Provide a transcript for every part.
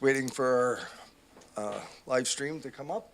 waiting for our live stream to come up.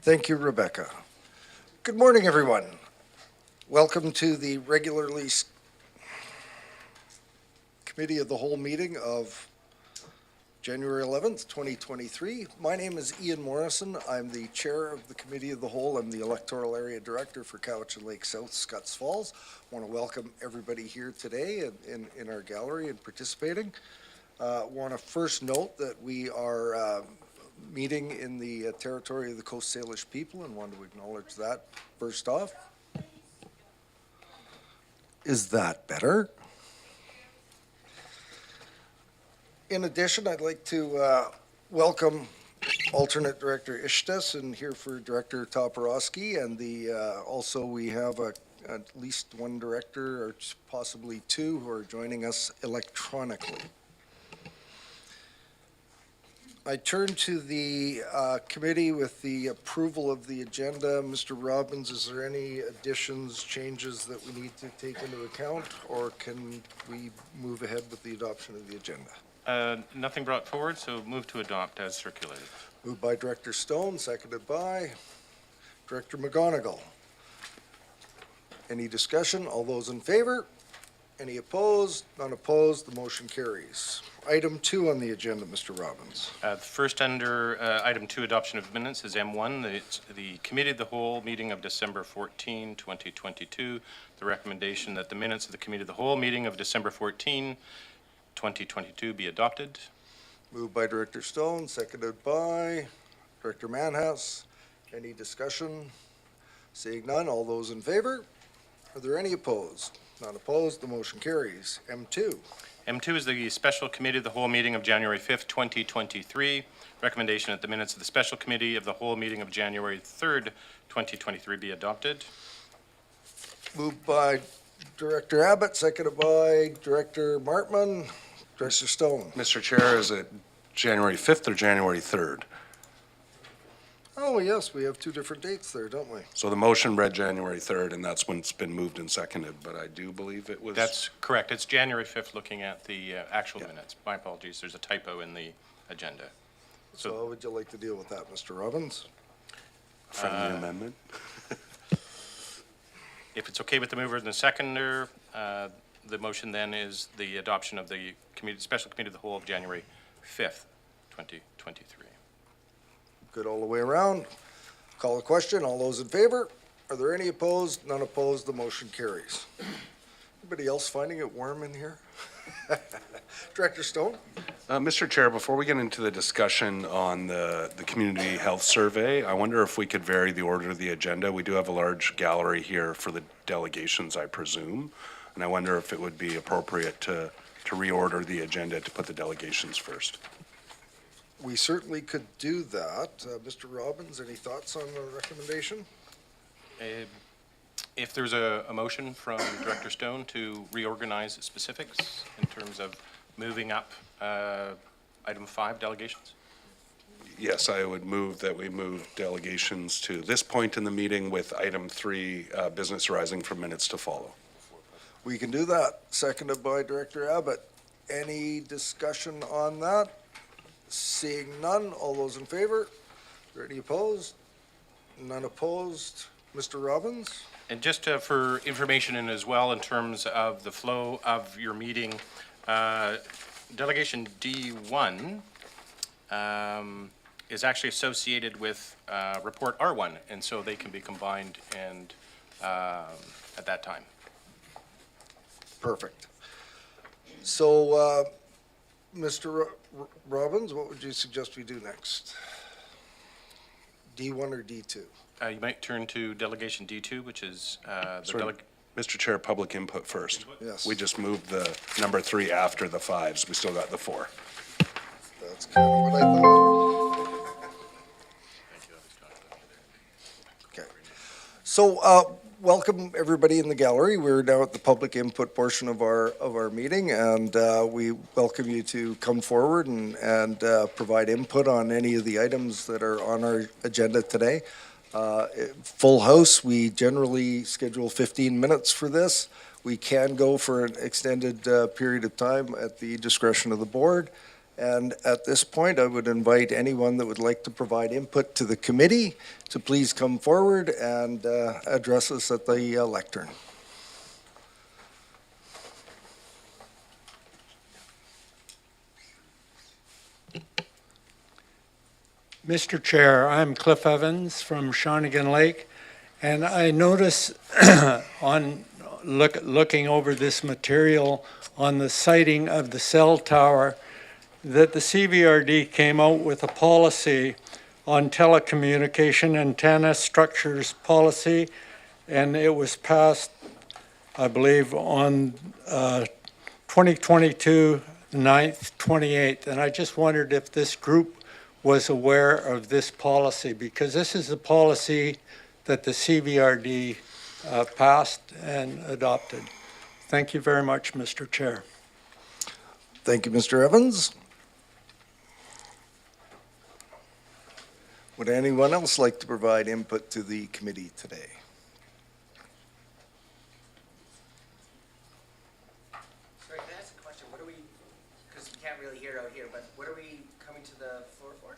Thank you, Rebecca. Good morning, everyone. Welcome to the regularly Committee of the Whole meeting of January 11th, 2023. My name is Ian Morrison. I'm the chair of the Committee of the Whole. I'm the electoral area director for Cowichan Lake South, Scotts Falls. I want to welcome everybody here today in our gallery and participating. Want to first note that we are meeting in the territory of the Coast Salish people and want to acknowledge that first off. Is that better? In addition, I'd like to welcome alternate director Ishtes and here for Director Toporowski, and also we have at least one director or possibly two who are joining us electronically. I turn to the committee with the approval of the agenda. Mr. Robbins, is there any additions, changes that we need to take into account, or can we move ahead with the adoption of the agenda? Nothing brought forward, so move to adopt as circulated. Moved by Director Stone, seconded by Director McGonigal. Any discussion? All those in favor? Any opposed? None opposed. The motion carries. Item 2 on the agenda, Mr. Robbins. First under item 2, adoption of minutes, is M1, the Committee of the Whole meeting of December 14, 2022. The recommendation that the minutes of the Committee of the Whole meeting of December 14, 2022 be adopted. Moved by Director Stone, seconded by Director Manhouse. Any discussion? Seeing none, all those in favor? Are there any opposed? None opposed, the motion carries. M2. M2 is the Special Committee of the Whole meeting of January 5th, 2023. Recommendation that the minutes of the Special Committee of the Whole meeting of January 3rd, 2023 be adopted. Moved by Director Abbott, seconded by Director Martman. Director Stone. Mr. Chair, is it January 5th or January 3rd? Oh, yes, we have two different dates there, don't we? So the motion read January 3rd, and that's when it's been moved and seconded, but I do believe it was... That's correct. It's January 5th looking at the actual minutes. My apologies. There's a typo in the agenda. So how would you like to deal with that, Mr. Robbins? Friendly amendment? If it's okay with the mover and the seconder, the motion then is the adoption of the Special Committee of the Whole of January 5th, 2023. Good all the way around. Call the question. All those in favor? Are there any opposed? None opposed. The motion carries. Anybody else finding it warm in here? Director Stone? Mr. Chair, before we get into the discussion on the community health survey, I wonder if we could vary the order of the agenda. We do have a large gallery here for the delegations, I presume, and I wonder if it would be appropriate to reorder the agenda to put the delegations first. We certainly could do that. Mr. Robbins, any thoughts on the recommendation? If there's a motion from Director Stone to reorganize specifics in terms of moving up item 5, delegations? Yes, I would move that we move delegations to this point in the meeting with item 3, business arising from minutes to follow. We can do that. Seconded by Director Abbott. Any discussion on that? Seeing none, all those in favor? Are there any opposed? None opposed. Mr. Robbins? And just for information and as well in terms of the flow of your meeting, Delegation D1 is actually associated with Report R1, and so they can be combined and at that time. Perfect. So, Mr. Robbins, what would you suggest we do next? D1 or D2? You might turn to Delegation D2, which is the Sorry, Mr. Chair, public input first. Yes. We just moved the number 3 after the 5s. We still got the 4. That's kind of what I thought. Okay. So, welcome everybody in the gallery. We're now at the public input portion of our meeting, and we welcome you to come forward and provide input on any of the items that are on our agenda today. Full house, we generally schedule 15 minutes for this. We can go for an extended period of time at the discretion of the board. And at this point, I would invite anyone that would like to provide input to the committee to please come forward and address us at the lectern. Mr. Chair, I'm Cliff Evans from Shawnigan Lake, and I notice on looking over this material on the siting of the cell tower that the CVRD came out with a policy on telecommunication antenna structures policy, and it was passed, I believe, on 2022, 9th, 28th, and I just wondered if this group was aware of this policy, because this is the policy that the CVRD passed and adopted. Thank you very much, Mr. Chair. Thank you, Mr. Evans. Would anyone else like to provide input to the committee today? Sorry, can I ask a question? What are we, because we can't really hear out here, but what are we coming to the floor for?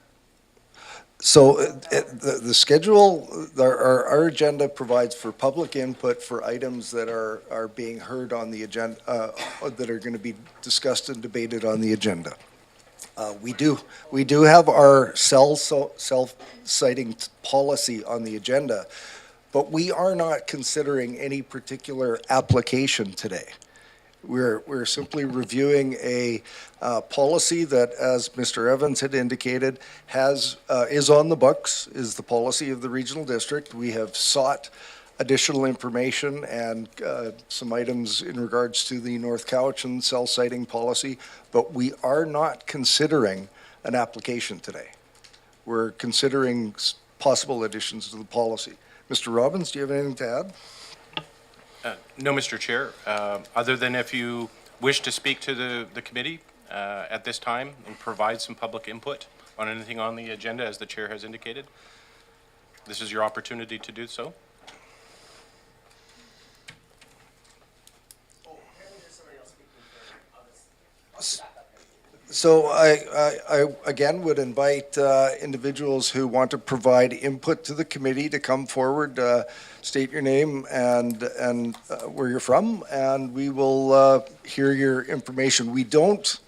So the schedule, our agenda provides for public input for items that are being heard on the agenda, that are going to be discussed and debated on the agenda. We do have our self-citing policy on the agenda, but we are not considering any particular application today. We're simply reviewing a policy that, as Mr. Evans had indicated, is on the books, is the policy of the regional district. We have sought additional information and some items in regards to the North Cowichan cell siting policy, but we are not considering an application today. We're considering possible additions to the policy. Mr. Robbins, do you have anything to add? No, Mr. Chair, other than if you wish to speak to the committee at this time and provide some public input on anything on the agenda, as the chair has indicated. This is your opportunity to do so. So I again would invite individuals who want to provide input to the committee to come forward, state your name and where you're from, and we will hear your information. We don't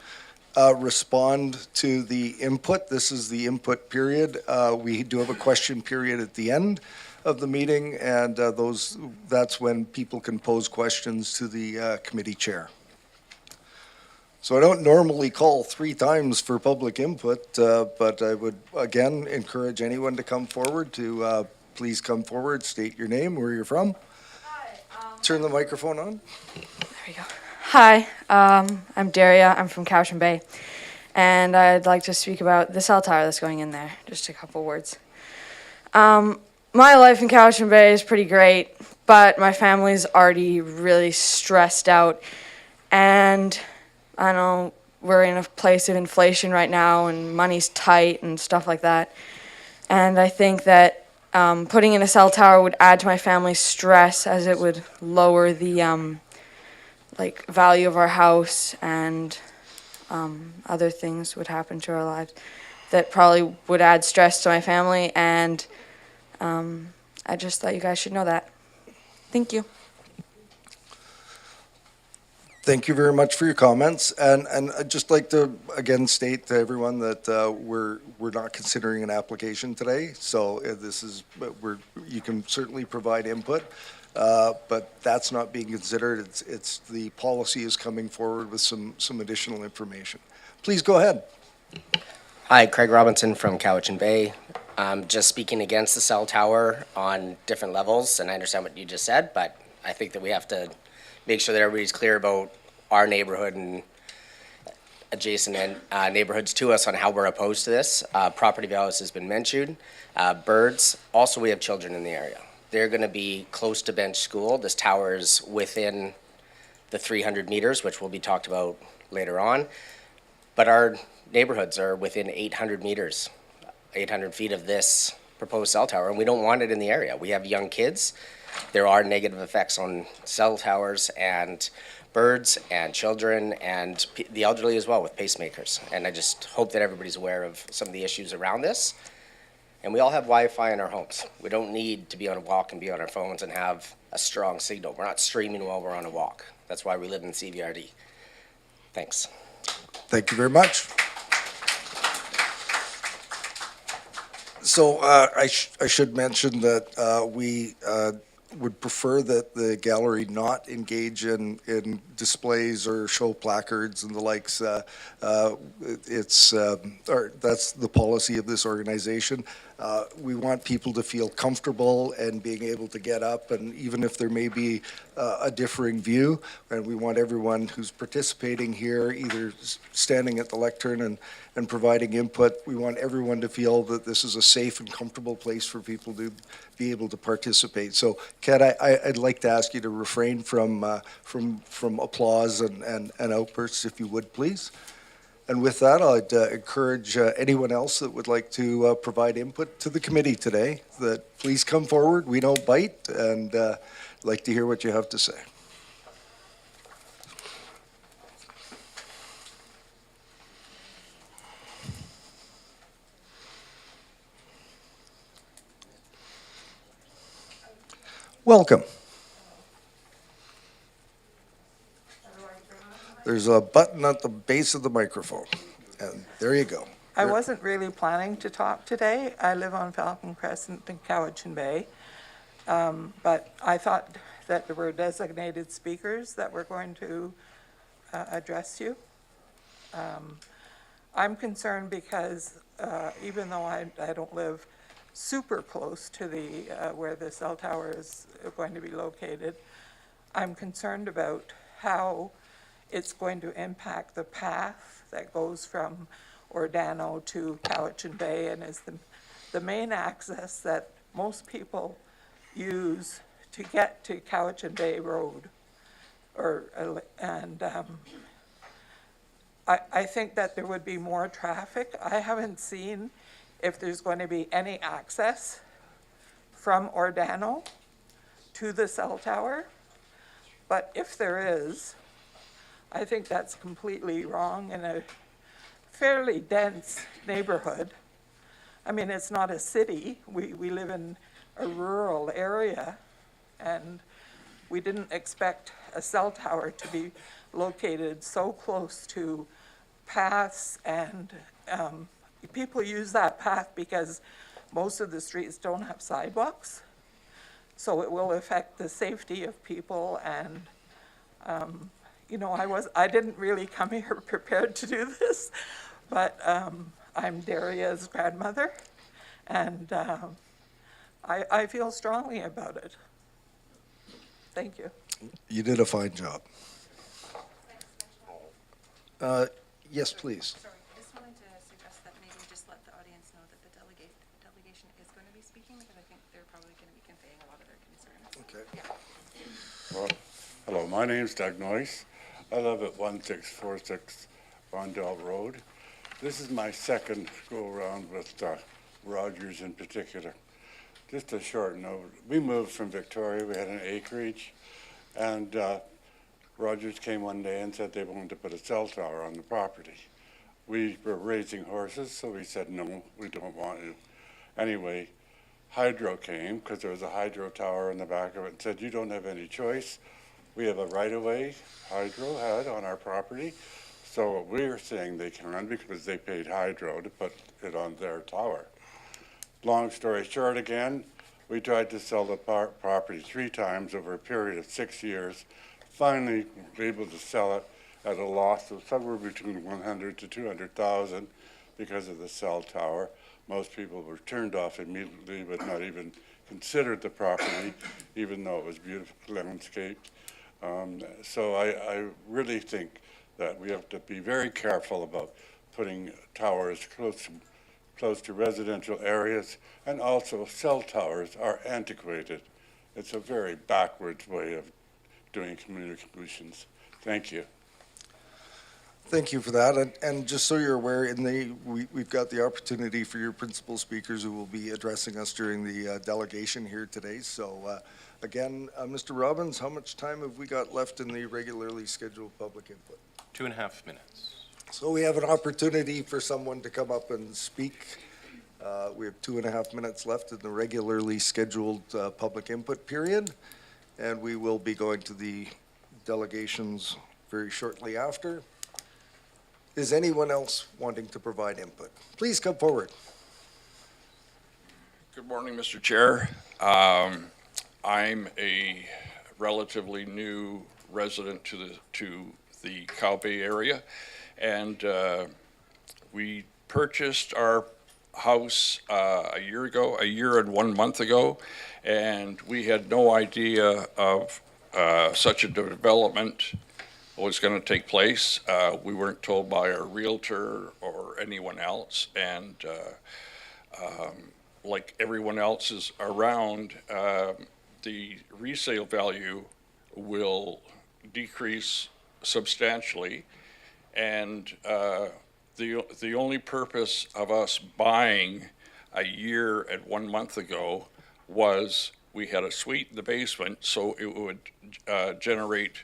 respond to the input. This is the input period. We do have a question period at the end of the meeting, and that's when people can pose questions to the committee chair. So I don't normally call 3 times for public input, but I would again encourage anyone to come forward to please come forward, state your name, where you're from. Hi. Turn the microphone on. There we go. Hi, I'm Daria. I'm from Cowichan Bay, and I'd like to speak about the cell tower that's going in there. Just a couple words. My life in Cowichan Bay is pretty great, but my family's already really stressed out, and I know we're in a place of inflation right now, and money's tight and stuff like that. And I think that putting in a cell tower would add to my family's stress, as it would lower the value of our house, and other things would happen to our lives that probably would add stress to my family. And I just thought you guys should know that. Thank you. Thank you very much for your comments, and I'd just like to again state to everyone that we're not considering an application today. So this is you can certainly provide input, but that's not being considered. It's the policy is coming forward with some additional information. Please go ahead. Hi, Craig Robinson from Cowichan Bay. Just speaking against the cell tower on different levels, and I understand what you just said, but I think that we have to make sure that everybody's clear about our neighborhood and adjacent neighborhoods to us on how we're opposed to this. Property values has been mentioned. Birds, also we have children in the area. They're going to be close to Bench School. This tower is within the 300 meters, which will be talked about later on. But our neighborhoods are within 800 meters, 800 feet of this proposed cell tower, and we don't want it in the area. We have young kids. There are negative effects on cell towers and birds and children and the elderly as well with pacemakers. And I just hope that everybody's aware of some of the issues around this. And we all have Wi-Fi in our homes. We don't need to be on a walk and be on our phones and have a strong signal. We're not streaming while we're on a walk. That's why we live in CVRD. Thanks. Thank you very much. So I should mention that we would prefer that the gallery not engage in displays or show placards and the likes. That's the policy of this organization. We want people to feel comfortable and being able to get up, and even if there may be a differing view, and we want everyone who's participating here, either standing at the lectern and providing input, we want everyone to feel that this is a safe and comfortable place for people to be able to participate. So, Kat, I'd like to ask you to refrain from applause and outbursts, if you would, please. And with that, I'd encourage anyone else that would like to provide input to the committee today, that please come forward. We don't bite, and like to hear what you have to say. Welcome. There's a button at the base of the microphone, and there you go. I wasn't really planning to talk today. I live on Falcon Crescent in Cowichan Bay. But I thought that there were designated speakers that were going to address you. I'm concerned because even though I don't live super close to the where the cell tower is going to be located, I'm concerned about how it's going to impact the path that goes from Ordano to Cowichan Bay and is the main access that most people use to get to Cowichan Bay Road. I think that there would be more traffic. I haven't seen if there's going to be any access from Ordano to the cell tower, but if there is, I think that's completely wrong in a fairly dense neighborhood. I mean, it's not a city. We live in a rural area, and we didn't expect a cell tower to be located so close to paths, and people use that path because most of the streets don't have sidewalks. So it will affect the safety of people, and you know, I didn't really come here prepared to do this, but I'm Daria's grandmother, and I feel strongly about it. Thank you. You did a fine job. Yes, please. Sorry, I just wanted to suggest that maybe just let the audience know that the delegation is going to be speaking, because I think they're probably going to be conveying a lot of their concerns. Okay. Well, hello, my name's Doug Noyce. I live at 1646 Rondell Road. This is my second go-around with Rogers in particular. Just a short note, we moved from Victoria, we had an acreage, and Rogers came one day and said they wanted to put a cell tower on the property. We were raising horses, so we said, no, we don't want to. Anyway, Hydro came, because there was a hydro tower in the back of it, and said, you don't have any choice. We have a right-of-way hydro had on our property, so we're saying they can run because they paid hydro to put it on their tower. Long story short, again, we tried to sell the property 3 times over a period of 6 years. Finally, were able to sell it at a loss of somewhere between 100 to 200,000 because of the cell tower. Most people were turned off immediately, but not even considered the property, even though it was beautifully landscaped. So I really think that we have to be very careful about putting towers close to residential areas, and also cell towers are antiquated. It's a very backwards way of doing communications. Thank you. Thank you for that. And just so you're aware, we've got the opportunity for your principal speakers who will be addressing us during the delegation here today. So again, Mr. Robbins, how much time have we got left in the regularly scheduled public input? 2.5 minutes. So we have an opportunity for someone to come up and speak. We have 2.5 minutes left in the regularly scheduled public input period, and we will be going to the delegations very shortly after. Is anyone else wanting to provide input? Please come forward. Good morning, Mr. Chair. I'm a relatively new resident to the Cow Bay area, and we purchased our house a year and 1 month ago, and we had no idea of such a development was going to take place. We weren't told by our realtor or anyone else, and like everyone else is around, the resale value will decrease substantially, and the only purpose of us buying a year and 1 month ago was we had a suite in the basement, so it would generate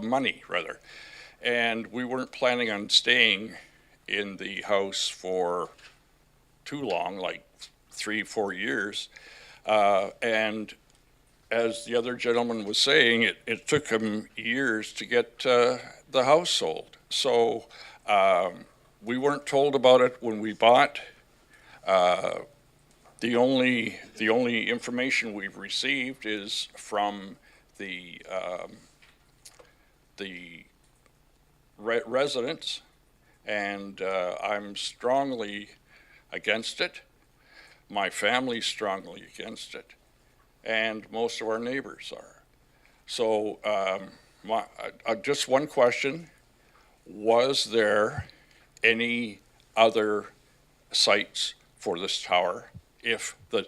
money rather, and we weren't planning on staying in the house for too long, like 3-4 years, and as the other gentleman was saying, it took him years to get the house sold. So we weren't told about it when we bought. The only information we've received is from the residents, and I'm strongly against it. My family's strongly against it, and most of our neighbors are. So just one question: was there any other sites for this tower if the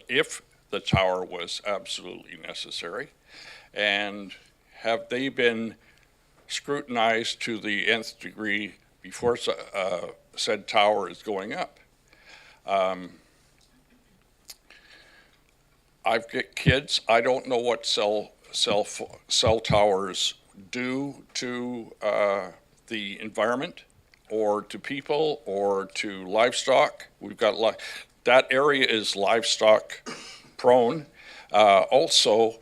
tower was absolutely necessary? And have they been scrutinized to the nth degree before said tower is going up? I've got kids. I don't know what cell towers do to the environment, or to people, or to livestock. We've got that area is livestock prone. Also,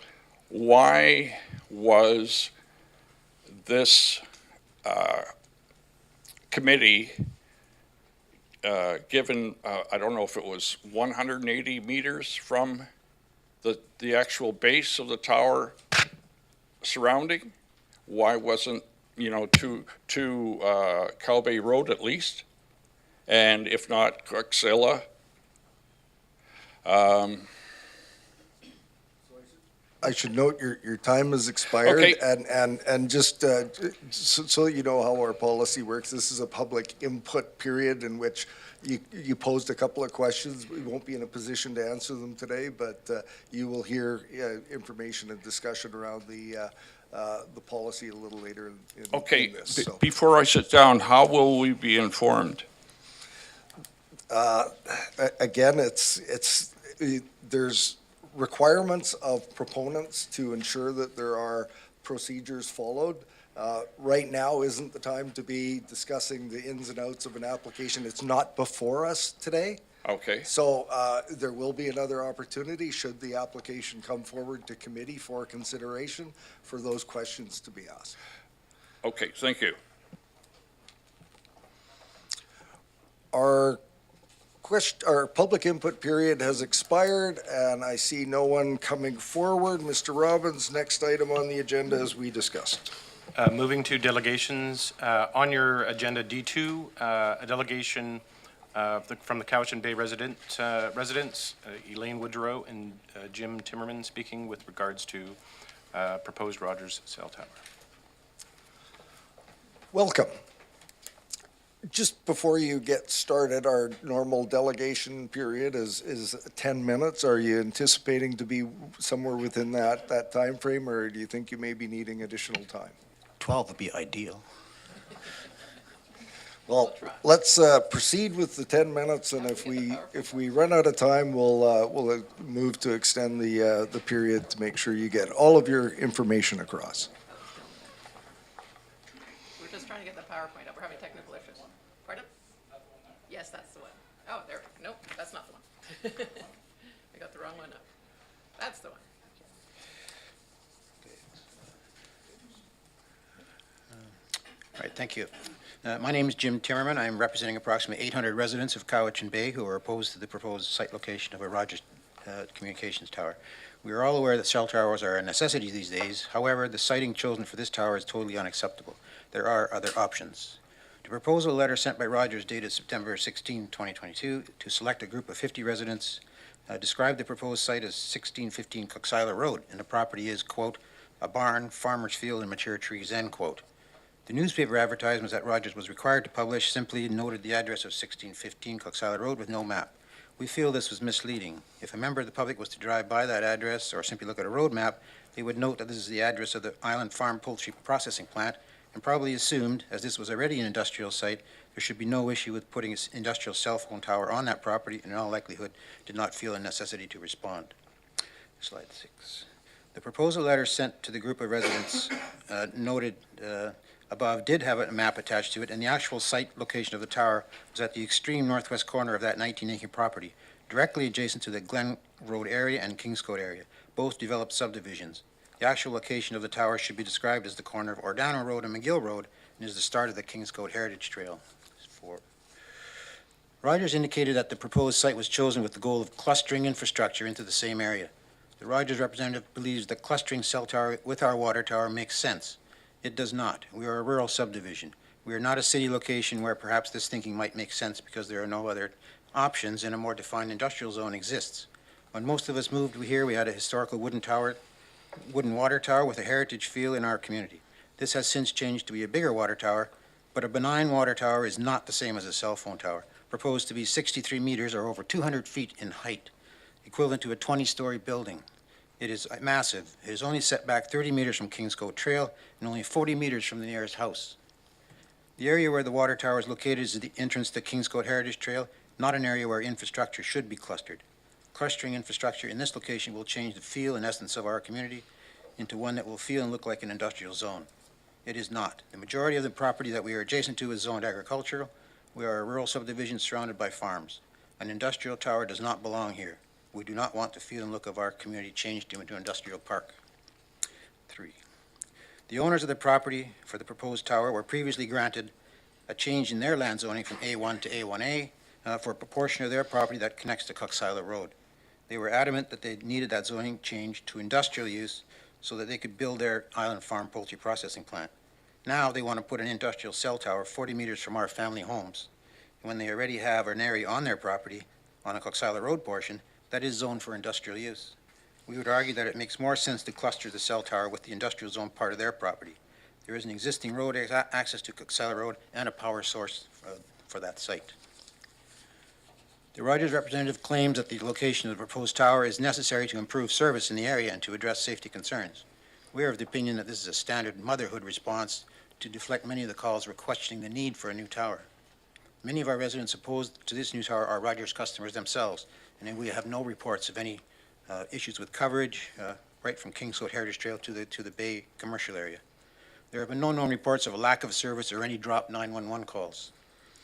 why was this committee given, I don't know if it was 180 meters from the actual base of the tower surrounding? Why wasn't, to Cow Bay Road at least? And if not, Coxilla? I should note your time has expired. Okay. And just so you know how our policy works, this is a public input period in which you posed a couple of questions. We won't be in a position to answer them today, but you will hear information and discussion around the policy a little later in this. So. Before I sit down, how will we be informed? Again, there's requirements of proponents to ensure that there are procedures followed. Right now isn't the time to be discussing the ins and outs of an application. It's not before us today. Okay, So there will be another opportunity, should the application come forward to committee for consideration, for those questions to be asked. okay, thank you. Our public input period has expired, and I see no one coming forward. Mr. Robbins, next item on the agenda as we discussed. Moving to delegations, on your agenda D2, a delegation from the Cowichan Bay residents, Elaine Woodrow and Jim Timmerman, speaking with regards to proposed Rogers cell tower. Welcome. Just before you get started, our normal delegation period is 10 minutes. Are you anticipating to be somewhere within that time frame, or do you think you may be needing additional time? 12 would be ideal. Well, let's proceed with the 10 minutes, and if we run out of time, we'll move to extend the period to make sure you get all of your information across. We're just trying to get the PowerPoint up. We're having technical issues. Pardon? Yes, that's the one. Oh, there, nope, that's not the one. I got the wrong one up. That's the one. All right, thank you. My name is Jim Timmerman. I'm representing approximately 800 residents of Cowichan Bay who are opposed to the proposed site location of a Rogers communications tower. We are all aware that cell towers are a necessity these days. However, the siting chosen for this tower is totally unacceptable. There are other options. The proposal letter sent by Rogers dated September 16, 2022, to select a group of 50 residents described the proposed site as 1615 Coxsila Road, and the property is, quote, a barn, farmer's field, and mature trees, end quote. The newspaper advertisements that Rogers was required to publish simply noted the address of 1615 Coxsila Road with no map. We feel this was misleading. If a member of the public was to drive by that address or simply look at a road map, they would note that this is the address of the Island Farm Poultry Processing Plant and probably assumed, as this was already an industrial site, there should be no issue with putting an industrial cell phone tower on that property, and in all likelihood did not feel a necessity to respond. Slide 6. The proposal letter sent to the group of residents noted above did have a map attached to it, and the actual site location of the tower was at the extreme northwest corner of that 19-acre property, directly adjacent to the Glen Road area and Kingscote area, both developed subdivisions. The actual location of the tower should be described as the corner of Ordano Road and McGill Road, and is the start of the Kingscote Heritage Trail. 4. Rogers indicated that the proposed site was chosen with the goal of clustering infrastructure into the same area. The Rogers representative believes that clustering cell tower with our water tower makes sense. It does not. We are a rural subdivision. We are not a city location where perhaps this thinking might make sense because there are no other options and a more defined industrial zone exists. When most of us moved here, we had a historical wooden water tower with a heritage feel in our community. This has since changed to be a bigger water tower, but a benign water tower is not the same as a cell phone tower, proposed to be 63 meters or over 200 feet in height, equivalent to a 20-story building. It is massive. It is only set back 30 meters from Kingscote Trail and only 40 meters from the nearest house. The area where the water tower is located is the entrance to Kingscote Heritage Trail, not an area where infrastructure should be clustered. Clustering infrastructure in this location will change the feel and essence of our community into one that will feel and look like an industrial zone. It is not. The majority of the property that we are adjacent to is zoned agricultural. We are a rural subdivision surrounded by farms. An industrial tower does not belong here. We do not want the feel and look of our community changed into an industrial park. 3. The owners of the property for the proposed tower were previously granted a change in their land zoning from A1 to A1A for a proportion of their property that connects to Coxsila Road. They were adamant that they needed that zoning change to industrial use so that they could build their Island Farm Poultry Processing Plant. Now they want to put an industrial cell tower 40 meters from our family homes. And when they already have an area on their property, on a Coxsila Road portion, that is zoned for industrial use. We would argue that it makes more sense to cluster the cell tower with the industrial zone part of their property. There is an existing road access to Coxsila Road and a power source for that site. The Rogers representative claims that the location of the proposed tower is necessary to improve service in the area and to address safety concerns. We are of the opinion that this is a standard motherhood response to deflect many of the calls were questioning the need for a new tower. Many of our residents opposed to this new tower are Rogers customers themselves, and we have no reports of any issues with coverage, right from Kingscote Heritage Trail to the Bay commercial area. There have been no known reports of a lack of service or any dropped 911 calls.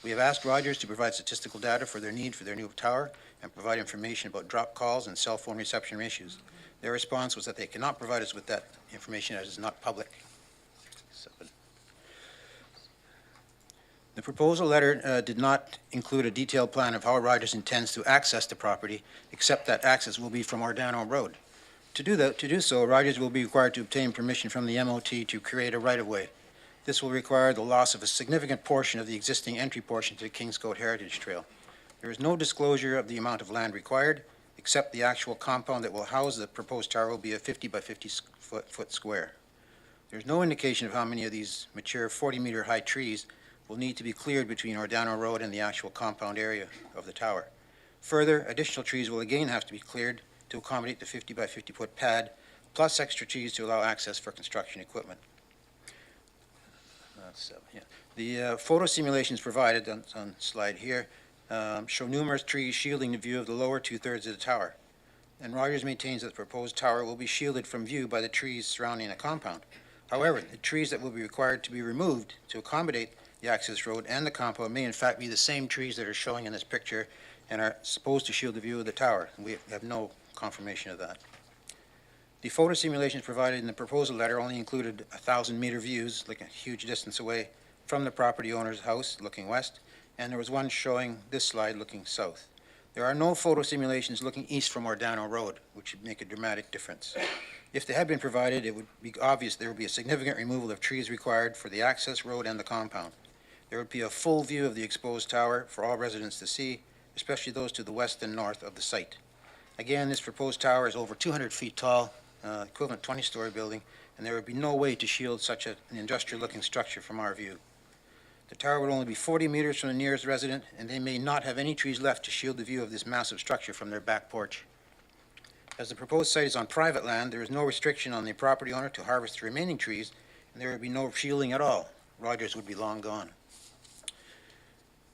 We have asked Rogers to provide statistical data for their need for their new tower and provide information about drop calls and cell phone reception issues. Their response was that they cannot provide us with that information as it is not public. 7. The proposal letter did not include a detailed plan of how Rogers intends to access the property, except that access will be from Ordano Road. To do so, Rogers will be required to obtain permission from the MOT to create a right-of-way. This will require the loss of a significant portion of the existing entry portion to the Kingscote Heritage Trail. There is no disclosure of the amount of land required, except the actual compound that will house the proposed tower will be a 50 by 50 foot square. There's no indication of how many of these mature 40-meter high trees will need to be cleared between Ordano Road and the actual compound area of the tower. Further, additional trees will again have to be cleared to accommodate the 50 by 50 foot pad, plus extra trees to allow access for construction equipment. The photo simulations provided on slide here show numerous trees shielding the view of the lower two-thirds of the tower. And Rogers maintains that the proposed tower will be shielded from view by the trees surrounding the compound. However, the trees that will be required to be removed to accommodate the access road and the compound may in fact be the same trees that are showing in this picture and are supposed to shield the view of the tower. We have no confirmation of that. The photo simulations provided in the proposal letter only included 1,000-meter views, like a huge distance away from the property owner's house looking west, and there was one showing this slide looking south. There are no photo simulations looking east from Ordano Road, which would make a dramatic difference. If they had been provided, it would be obvious there would be a significant removal of trees required for the access road and the compound. There would be a full view of the exposed tower for all residents to see, especially those to the west and north of the site. Again, this proposed tower is over 200 feet tall, equivalent 20-story building, and there would be no way to shield such an industrial-looking structure from our view. The tower would only be 40 meters from the nearest resident, and they may not have any trees left to shield the view of this massive structure from their back porch. As the proposed site is on private land, there is no restriction on the property owner to harvest the remaining trees, and there would be no shielding at all. Rogers would be long gone.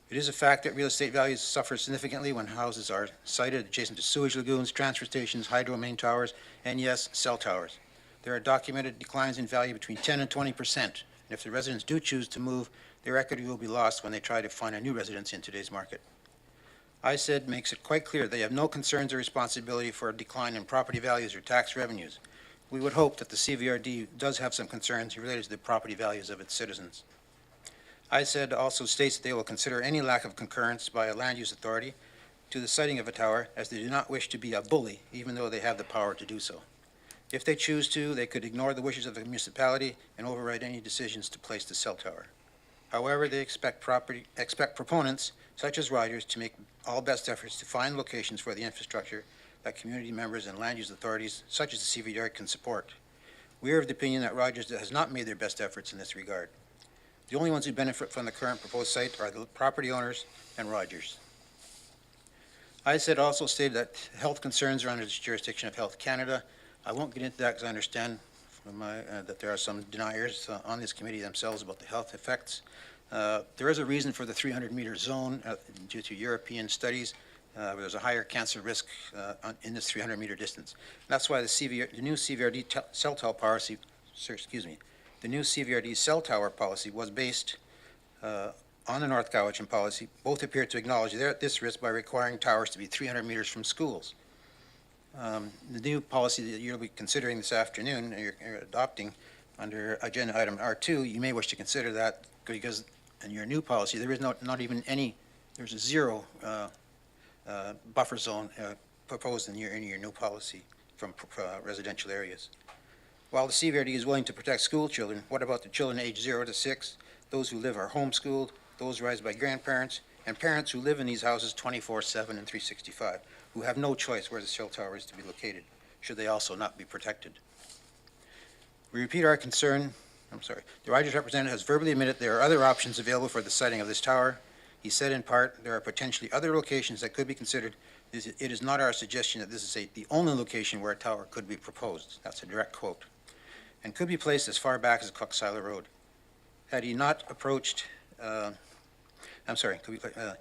It is a fact that real estate values suffer significantly when houses are sited adjacent to sewage lagoons, transfer stations, hydro main towers, and yes, cell towers. There are documented declines in value between 10 and 20%, and if the residents do choose to move, their equity will be lost when they try to find a new residence in today's market. ISED makes it quite clear they have no concerns or responsibility for a decline in property values or tax revenues. We would hope that the CVRD does have some concerns related to the property values of its citizens. ISED also states that they will consider any lack of concurrence by a land use authority to the siting of a tower, as they do not wish to be a bully, even though they have the power to do so. If they choose to, they could ignore the wishes of the municipality and override any decisions to place the cell tower. However, they expect proponents, such as Rogers, to make all best efforts to find locations for the infrastructure that community members and land use authorities, such as the CVR, can support. We are of the opinion that Rogers has not made their best efforts in this regard. The only ones who benefit from the current proposed site are the property owners and Rogers. ISED also stated that health concerns are under the jurisdiction of Health Canada. I won't get into that because I understand from that there are some deniers on this committee themselves about the health effects. There is a reason for the 300-meter zone due to European studies. There's a higher cancer risk in this 300-meter distance. That's why the new CVRD cell tower policy, the new CVRD cell tower policy was based on the North Cowichan policy. Both appear to acknowledge they're at this risk by requiring towers to be 300 meters from schools. The new policy that you'll be considering this afternoon, you're adopting under agenda item R2, you may wish to consider that because in your new policy, there is not even any, there's a zero buffer zone proposed in your new policy from residential areas. While the CVRD is willing to protect school children, what about the children aged 0 to 6, those who live are homeschooled, those raised by grandparents, and parents who live in these houses 24/7 and 365, who have no choice where the cell tower is to be located, should they also not be protected? We repeat our concern. The Rogers representative has verbally admitted there are other options available for the siting of this tower. He said in part, there are potentially other locations that could be considered. It is not our suggestion that this is the only location where a tower could be proposed. That's a direct quote. And could be placed as far back as Coxsila Road. Had he not approached,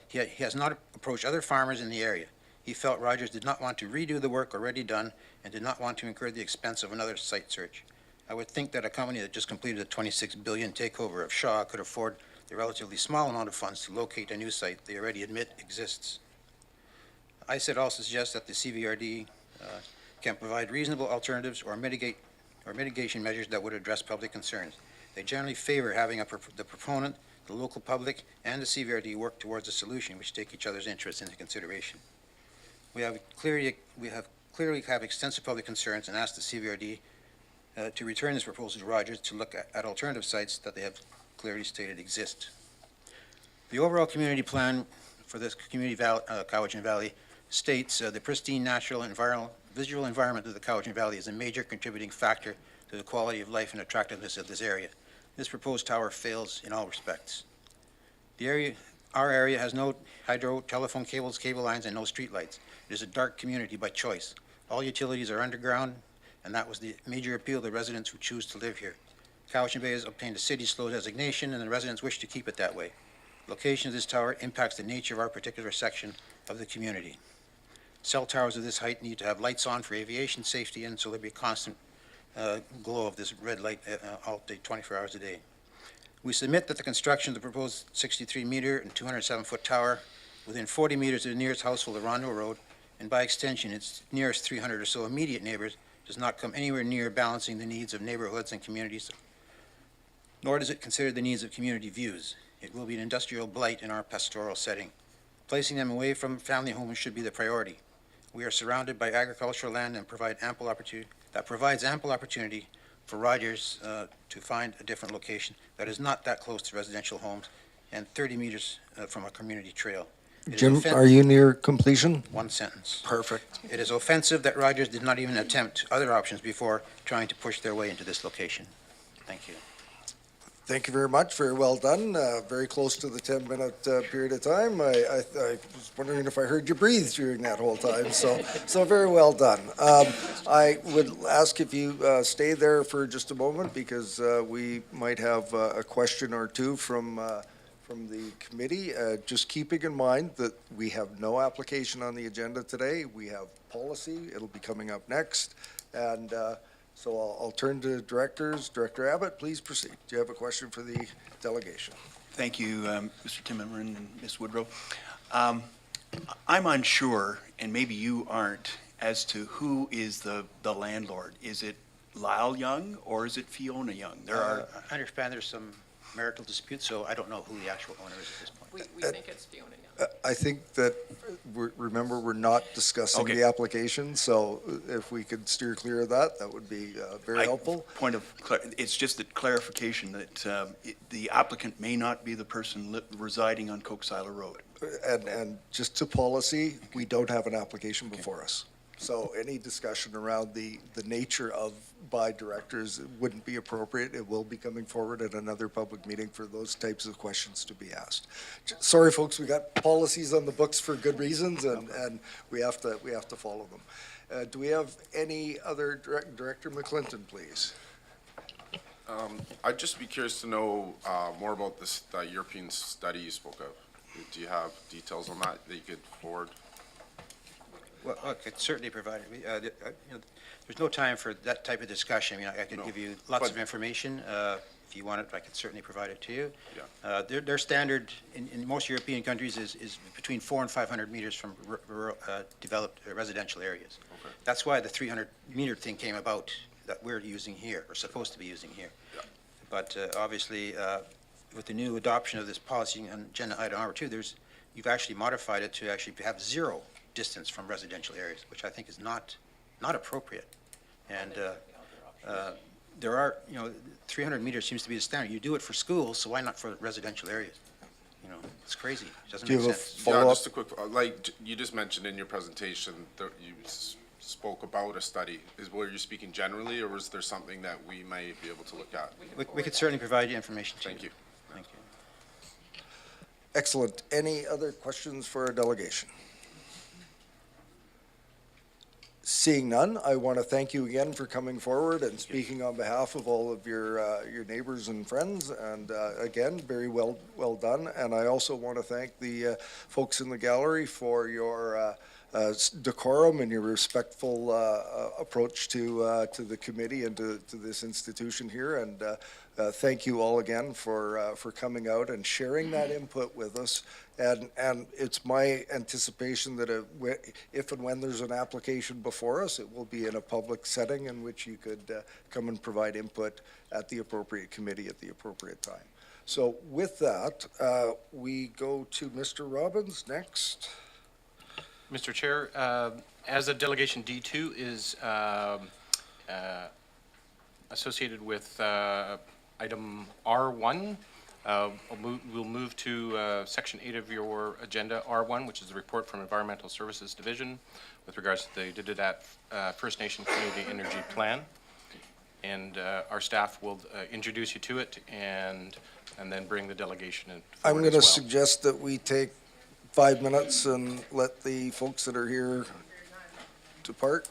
he has not approached other farmers in the area. He felt Rogers did not want to redo the work already done and did not want to incur the expense of another site search. I would think that a company that just completed a $26 billion takeover of Shaw could afford the relatively small amount of funds to locate a new site they already admit exists. ISET also suggests that the CVRD can provide reasonable alternatives or mitigation measures that would address public concerns. They generally favor having the proponent, the local public, and the CVRD work towards a solution which take each other's interests into consideration. We clearly have extensive public concerns and ask the CVRD to return this proposal to Rogers to look at alternative sites that they have clearly stated exist. The overall community plan for this Cowichan Valley states the pristine natural and visual environment of the Cowichan Valley is a major contributing factor to the quality of life and attractiveness of this area. This proposed tower fails in all respects. Our area has no hydro, telephone cables, cable lines, and no street lights. It is a dark community by choice. All utilities are underground, and that was the major appeal to residents who choose to live here. Cowichan Bay has obtained a city slow designation, and the residents wish to keep it that way. Location of this tower impacts the nature of our particular section of the community. Cell towers of this height need to have lights on for aviation safety, and so there'll be a constant glow of this red light all day, 24 hours a day. We submit that the construction of the proposed 63-meter and 207-foot tower within 40 meters of the nearest household of Rondo Road, and by extension its nearest 300 or so immediate neighbors, does not come anywhere near balancing the needs of neighborhoods and communities, nor does it consider the needs of community views. It will be an industrial blight in our pastoral setting. Placing them away from family homes should be the priority. We are surrounded by agricultural land and provides ample opportunity for Rogers to find a different location that is not that close to residential homes and 30 meters from a community trail. It is Jim, are you near completion? One sentence. Perfect. It is offensive that Rogers did not even attempt other options before trying to push their way into this location. Thank you. Thank you very much. Very well done. Very close to the 10-minute period of time. I was wondering if I heard you breathe during that whole time, so very well done. I would ask if you stay there for just a moment because we might have a question or two from the committee. Just keeping in mind that we have no application on the agenda today. We have policy. It'll be coming up next. And so I'll turn to directors. Director Abbott, please proceed. Do you have a question for the delegation? Thank you, Mr. Timmerman and Ms. Woodrow. I'm unsure, and maybe you aren't, as to who is the landlord. Is it Lyle Young or is it Fiona Young? I understand there's some marital dispute, so I don't know who the actual owner is at this point. We think it's Fiona Young. I think that, remember, we're not discussing Okay. the application, so if we could steer clear of that, that would be very helpful. It's just that clarification that the applicant may not be the person residing on Coxsila Road. And just to policy, we don't have an application before us. So any discussion around the nature of by directors wouldn't be appropriate. It will be coming forward at another public meeting for those types of questions to be asked. Sorry, folks, we got policies on the books for good reasons, and we have to follow them. Do we have any other, Director McClinton, please? I'd just be curious to know more about this European study you spoke of. Do you have details on that you could forward? Well, I could certainly provide it. There's no time for that type of discussion. I mean, I could give you lots of information. If you want it, I could certainly provide it to you. Yeah. Their standard in most European countries is between 400 and 500 meters from developed residential areas. Okay. That's why the 300-meter thing came about that we're using here, or supposed to be using here. Yeah. But obviously, with the new adoption of this policy on agenda item number 2, you've actually modified it to actually have zero distance from residential areas, which I think is not appropriate. And there are, 300 meters seems to be the standard. You do it for schools, so why not for residential areas? It's crazy. It doesn't Do you make have a sense. follow-up? Yeah, just a quick, like you just mentioned in your presentation that you spoke about a study. Were you speaking generally, or was there something that we might be able to look at? We could certainly provide you information to you. Thank you. Thank you. Excellent. Any other questions for our delegation? Seeing none, I want to thank you again for coming forward and speaking on behalf of all of your neighbors and friends. And again, very well done. And I also want to thank the folks in the gallery for your decorum and your respectful approach to the committee and to this institution here. And thank you all again for coming out and sharing that input with us. And it's my anticipation that if and when there's an application before us, it will be in a public setting in which you could come and provide input at the appropriate committee at the appropriate time. So with that, we go to Mr. Robbins next. Mr. Chair, as a delegation D2 is associated with item R1, we'll move to section 8 of your agenda, R1, which is the report from Environmental Services Division with regards to the Dididat First Nation Community Energy Plan. And our staff will introduce you to it and then bring the delegation in. I'm going to well. suggest that we take 5 minutes and let the folks that are here depart.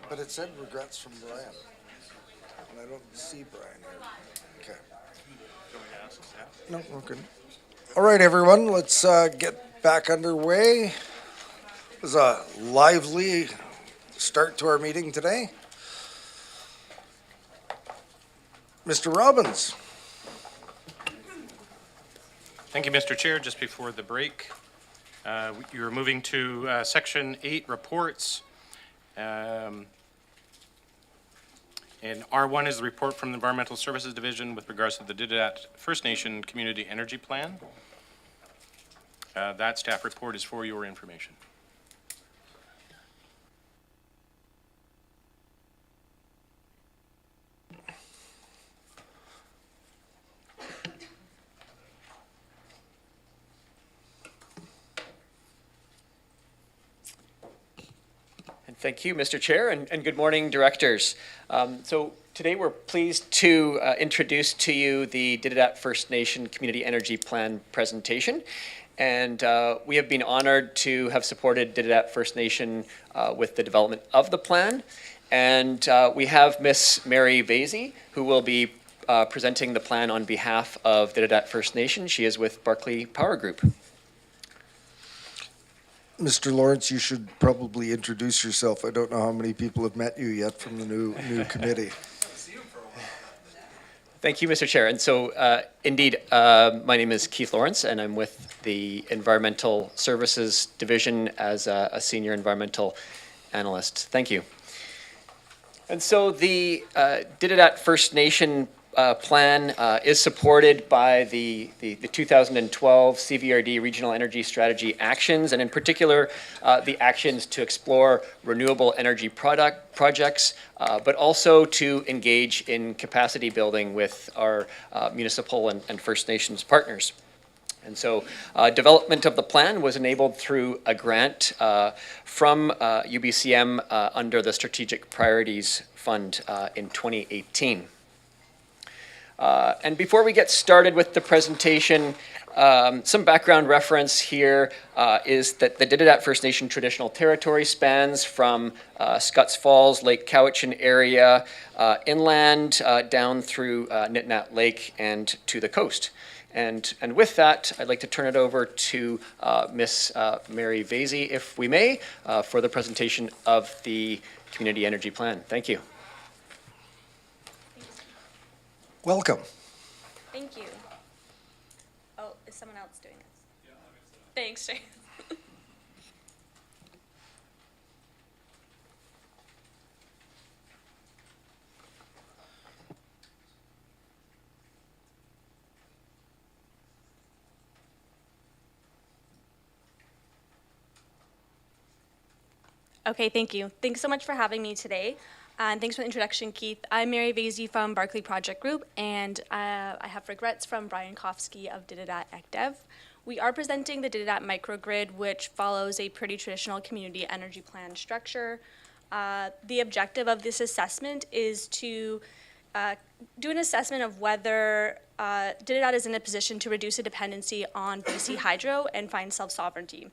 But it said regrets from Brian, and I don't see Brian here. Okay. No, we're good. All right, everyone, let's get back underway. It was a lively start to our meeting today. Mr. Robbins. Thank you, Mr. Chair. Just before the break, you're moving to section 8, reports. And R1 is the report from the Environmental Services Division with regards to the Dididat First Nation Community Energy Plan. That staff report is for your information. Thank you, Mr. Chair, and good morning, directors. So today we're pleased to introduce to you the Dididat First Nation Community Energy Plan presentation. And we have been honored to have supported Dididat First Nation with the development of the plan. And we have Miss Mary Vasey, who will be presenting the plan on behalf of Dididat First Nation. She is with Barclay Power Group. Mr. Lawrence, you should probably introduce yourself. I don't know how many people have met you yet from the new committee. Thank you, Mr. Chair. And so, indeed, my name is Keith Lawrence, and I'm with the Environmental Services Division as a senior environmental analyst. Thank you. And so the Dididat First Nation plan is supported by the 2012 CVRD Regional Energy Strategy actions, and in particular, the actions to explore renewable energy projects, but also to engage in capacity building with our municipal and First Nations partners. And so development of the plan was enabled through a grant from UBCM under the Strategic Priorities Fund in 2018. And before we get started with the presentation, some background reference here is that the Dididat First Nation traditional territory spans from Scotts Falls, Lake Cowichan area, inland down through Nitnat Lake and to the coast. And with that, I'd like to turn it over to Miss Mary Vasey, if we may, for the presentation of the Community Energy Plan. Thank you. Welcome. Thank you. Oh, is someone else doing this? Yeah, thanks, Jay. Okay, thank you. Thanks so much for having me today. And thanks for the introduction, Keith. I'm Mary Vasey from Barclay Project Group, and I have regrets from Brian Kofsky of Dididat ECDEV. We are presenting the Dididat microgrid, which follows a pretty traditional community energy plan structure. The objective of this assessment is to do an assessment of whether Dididat is in a position to reduce a dependency on BC Hydro and find self-sovereignty.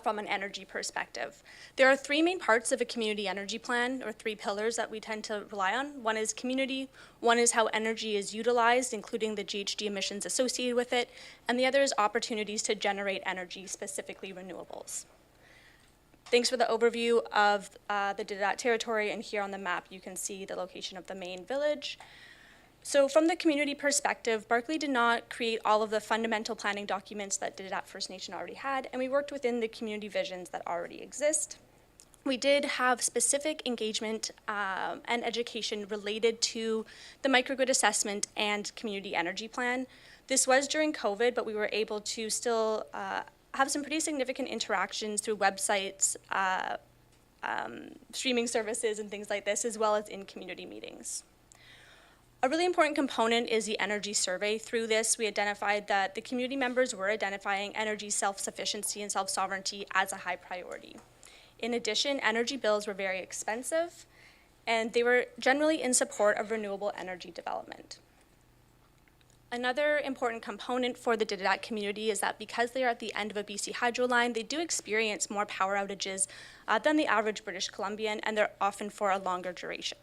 from an energy perspective. There are three main parts of a community energy plan, or three pillars that we tend to rely on. One is community, one is how energy is utilized, including the GHG emissions associated with it, and the other is opportunities to generate energy, specifically renewables. Thanks for the overview of the Didaat territory, and here on the map you can see the location of the main village. So from the community perspective, Barkley did not create all of the fundamental planning documents that Didaat First Nation already had, and we worked within the community visions that already exist. We did have specific engagement and education related to the microgrid assessment and community energy plan. This was during COVID, but we were able to still have some pretty significant interactions through websites, streaming services, and things like this, as well as in community meetings. A really important component is the energy survey. Through this, we identified that the community members were identifying energy self-sufficiency and self-sovereignty as a high priority. In addition, energy bills were very expensive, and they were generally in support of renewable energy development. Another important component for the Didaat community is that because they are at the end of a BC Hydro line, they do experience more power outages than the average British Columbian, and they're often for a longer duration.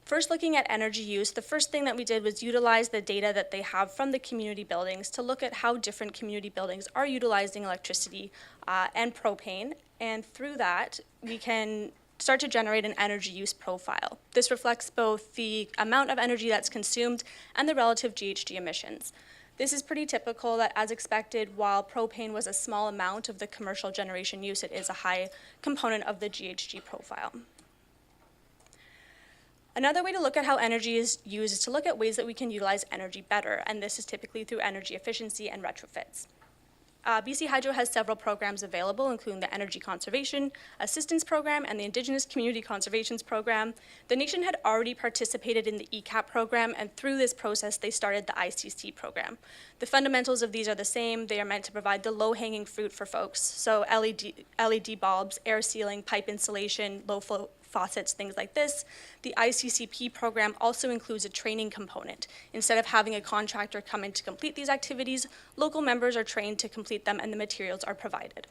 First, looking at energy use, the first thing that we did was utilize the data that they have from the community buildings to look at how different community buildings are utilizing electricity and propane, and through that, we can start to generate an energy use profile. This reflects both the amount of energy that's consumed and the relative GHG emissions. This is pretty typical that, as expected, while propane was a small amount of the commercial generation use, it is a high component of the GHG profile. Another way to look at how energy is used is to look at ways that we can utilize energy better, and this is typically through energy efficiency and retrofits. BC Hydro has several programs available, including the Energy Conservation Assistance Program and the Indigenous Community Conservations Program. The nation had already participated in the ECAP program, and through this process, they started the ICC program. The fundamentals of these are the same. They are meant to provide the low-hanging fruit for folks, so LED bulbs, air sealing, pipe insulation, low-flow faucets, things like this. The ICCP program also includes a training component. Instead of having a contractor come in to complete these activities, local members are trained to complete them and the materials are provided.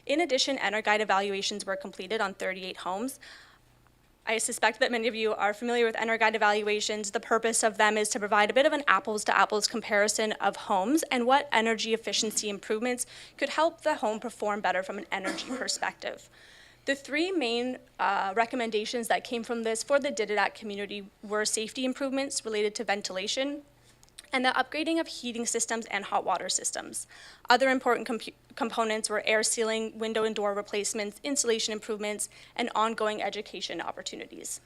In addition, EnerGuide evaluations were completed on 38 homes. I suspect that many of you are familiar with EnerGuide evaluations. The purpose of them is to provide a bit of an apples-to-apples comparison of homes and what energy efficiency improvements could help the home perform better from an energy perspective. The three main recommendations that came from this for the Didaat community were safety improvements related to ventilation and the upgrading of heating systems and hot water systems. Other important components were air sealing, window and door replacements, insulation improvements, and ongoing education opportunities.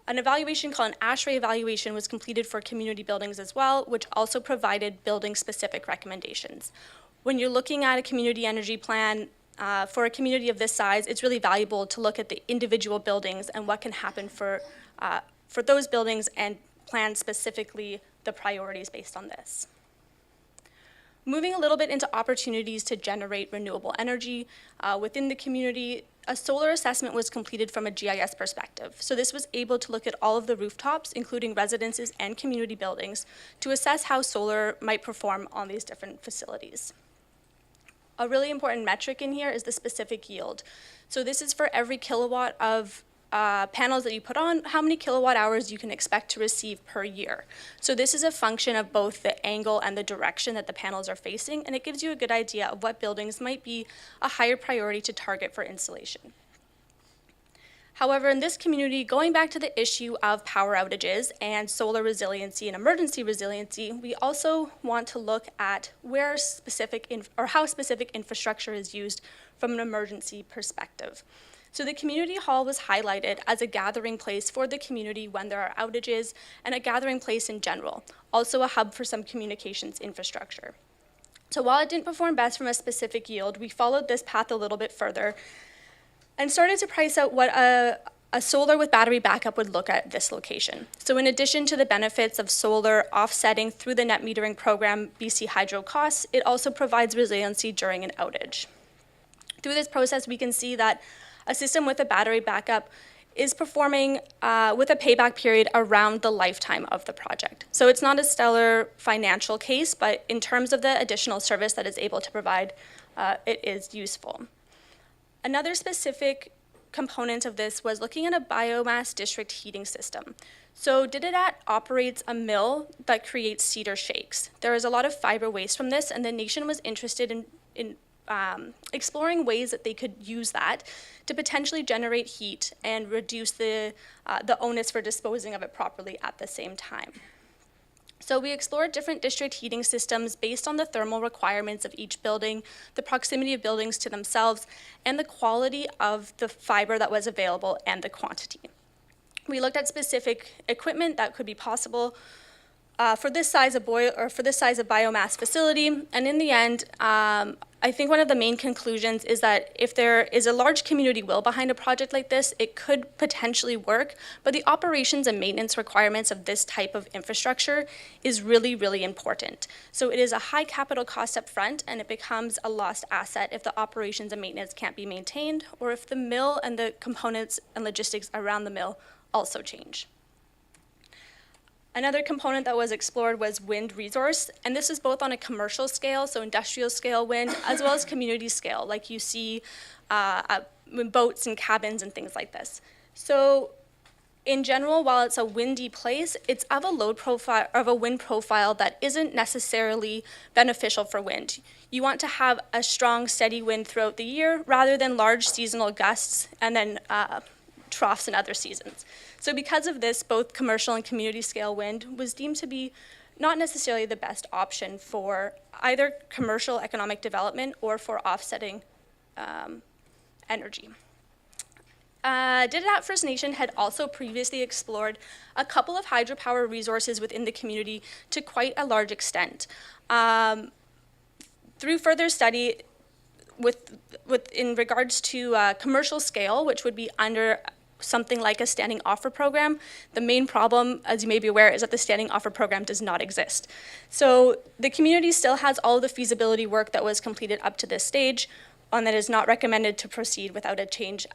An evaluation called an ASHRAE evaluation was completed for community buildings as well, which also provided building-specific recommendations. When you're looking at a community energy plan, for a community of this size, it's really valuable to look at the individual buildings and what can happen for those buildings and plan specifically the priorities based on this. Moving a little bit into opportunities to generate renewable energy within the community, a solar assessment was completed from a GIS perspective. So this was able to look at all of the rooftops, including residences and community buildings, to assess how solar might perform on these different facilities. A really important metric in here is the specific yield. So this is for every kilowatt of panels that you put on, how many kilowatt hours you can expect to receive per year. So this is a function of both the angle and the direction that the panels are facing, and it gives you a good idea of what buildings might be a higher priority to target for installation. However, in this community, going back to the issue of power outages and solar resiliency and emergency resiliency, we also want to look at where how specific infrastructure is used from an emergency perspective. So the community hall was highlighted as a gathering place for the community when there are outages and a gathering place in general, also a hub for some communications infrastructure. So while it didn't perform best from a specific yield, we followed this path a little bit further and started to price out what a solar with battery backup would look at this location. So in addition to the benefits of solar offsetting through the net metering program BC Hydro costs, it also provides resiliency during an outage. Through this process, we can see that a system with a battery backup is performing with a payback period around the lifetime of the project. So it's not a stellar financial case, but in terms of the additional service that it's able to provide, it is useful. Another specific component of this was looking at a biomass district heating system. So Dididat operates a mill that creates cedar shakes. There is a lot of fiber waste from this, and the nation was interested in exploring ways that they could use that to potentially generate heat and reduce the onus for disposing of it properly at the same time. So we explored different district heating systems based on the thermal requirements of each building, the proximity of buildings to themselves, and the quality of the fiber that was available and the quantity. We looked at specific equipment that could be possible for this size of biomass facility, and in the end, I think one of the main conclusions is that if there is a large community will behind a project like this, it could potentially work, but the operations and maintenance requirements of this type of infrastructure is really, really important. So it is a high capital cost up front, and it becomes a lost asset if the operations and maintenance can't be maintained, or if the mill and the components and logistics around the mill also change. Another component that was explored was wind resource, and this is both on a commercial scale, so industrial scale wind, as well as community scale, like you see boats and cabins and things like this. So in general, while it's a windy place, it's of a load profile, of a wind profile that isn't necessarily beneficial for wind. You want to have a strong, steady wind throughout the year, rather than large seasonal gusts and then troughs in other seasons. So because of this, both commercial and community scale wind was deemed to be not necessarily the best option for either commercial economic development or for offsetting energy. Dididat First Nation had also previously explored a couple of hydropower resources within the community to quite a large extent. Through further study, in regards to commercial scale, which would be under something like a standing offer program, the main problem, as you may be aware, is that the standing offer program does not exist. So the community still has all of the feasibility work that was completed up to this stage, and that is not recommended to proceed without a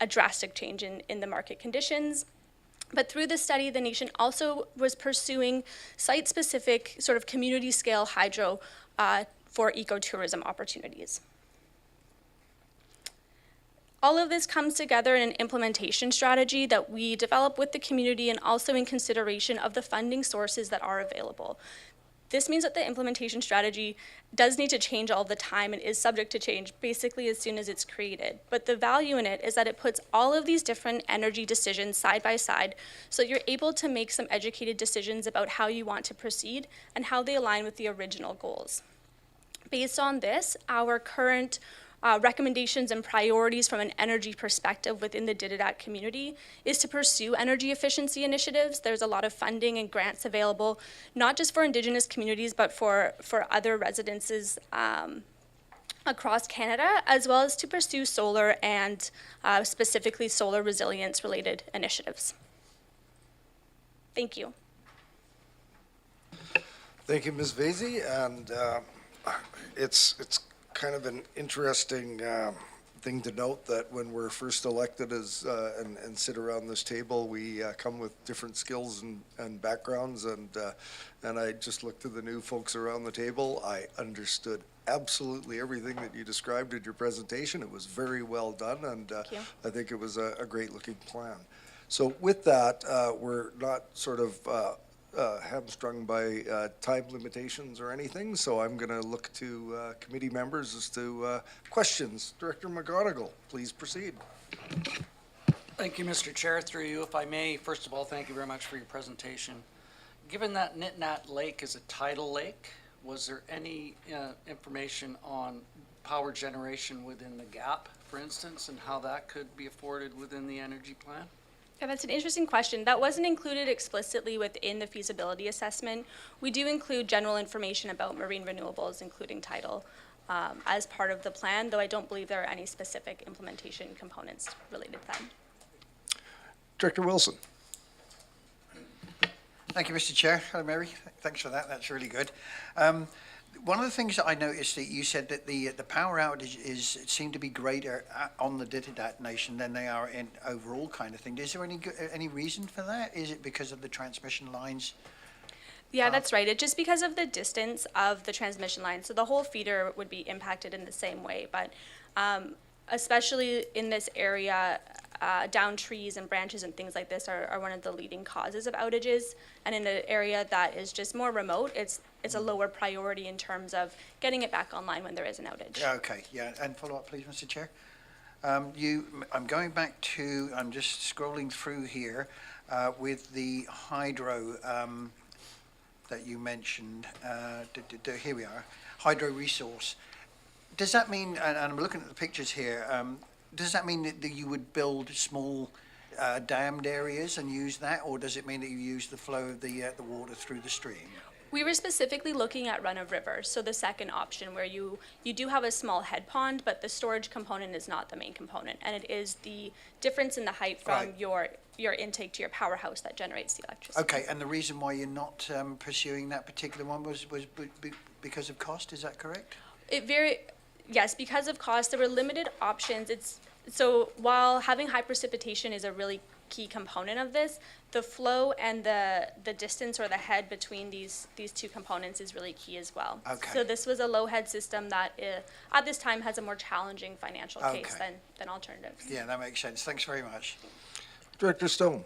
drastic change in the market conditions. But through this study, the nation also was pursuing site-specific sort of community-scale hydro for ecotourism opportunities. All of this comes together in an implementation strategy that we develop with the community and also in consideration of the funding sources that are available. This means that the implementation strategy does need to change all the time and is subject to change basically as soon as it's created. But the value in it is that it puts all of these different energy decisions side by side, so you're able to make some educated decisions about how you want to proceed and how they align with the original goals. Based on this, our current recommendations and priorities from an energy perspective within the Dididat community is to pursue energy efficiency initiatives. There's a lot of funding and grants available, not just for Indigenous communities, but for other residences across Canada, as well as to pursue solar and specifically solar resilience related initiatives. Thank you. Thank you, Ms. Vasey, and it's kind of an interesting thing to note that when we're first elected as and sit around this table, we come with different skills and backgrounds, and I just looked at the new folks around the table. I understood absolutely everything that you described in your presentation. It was very well done, and I think it was a great looking plan. So with that, we're not sort of hamstrung by time limitations or anything, so I'm going to look to committee members as to questions. Director McGonigal, please proceed. Thank you, Mr. Chair. Through you, if I may, first of all, thank you very much for your presentation. Given that Nitnat Lake is a tidal lake, was there any information on power generation within the gap, for instance, and how that could be afforded within the energy plan? Yeah, that's an interesting question. That wasn't included explicitly within the feasibility assessment. We do include general information about marine renewables, including tidal, as part of the plan, though I don't believe there are any specific implementation components related to that. Director Wilson. Thank you, Mr. Chair. Hello, Mary. Thanks for that. That's really good. One of the things that I noticed that you said that the power outage seemed to be greater on the Dididat Nation than they are in overall kind of thing. Is there any reason for that? Is it because of the transmission lines? Yeah, that's right. It just because of the distance of the transmission line. So the whole feeder would be impacted in the same way, but especially in this area, down trees and branches and things like this are one of the leading causes of outages. And in an area that is just more remote, it's a lower priority in terms of getting it back online when there is an outage. Yeah, okay, yeah, and follow up, please, Mr. Chair. I'm going back to, I'm just scrolling through here with the hydro that you mentioned. Here we are, hydro resource. Does that mean, and I'm looking at the pictures here, does that mean that you would build small dammed areas and use that, or does it mean that you use the flow of the water through the stream? We were specifically looking at run-of-river, so the second option where you do have a small head pond, but the storage component is not the main component, and it is the difference in the height from your intake to your powerhouse that generates the electricity. Okay, and the reason why you're not pursuing that particular one was because of cost, is that correct? Yes, because of cost, there were limited options. So while having high precipitation is a really key component of this, the flow and the distance or the head between these two components is really key as well. Okay. So this was a low head system that at this time has a more challenging financial case than alternatives. Yeah, that makes sense. Thanks very much. Director Stone.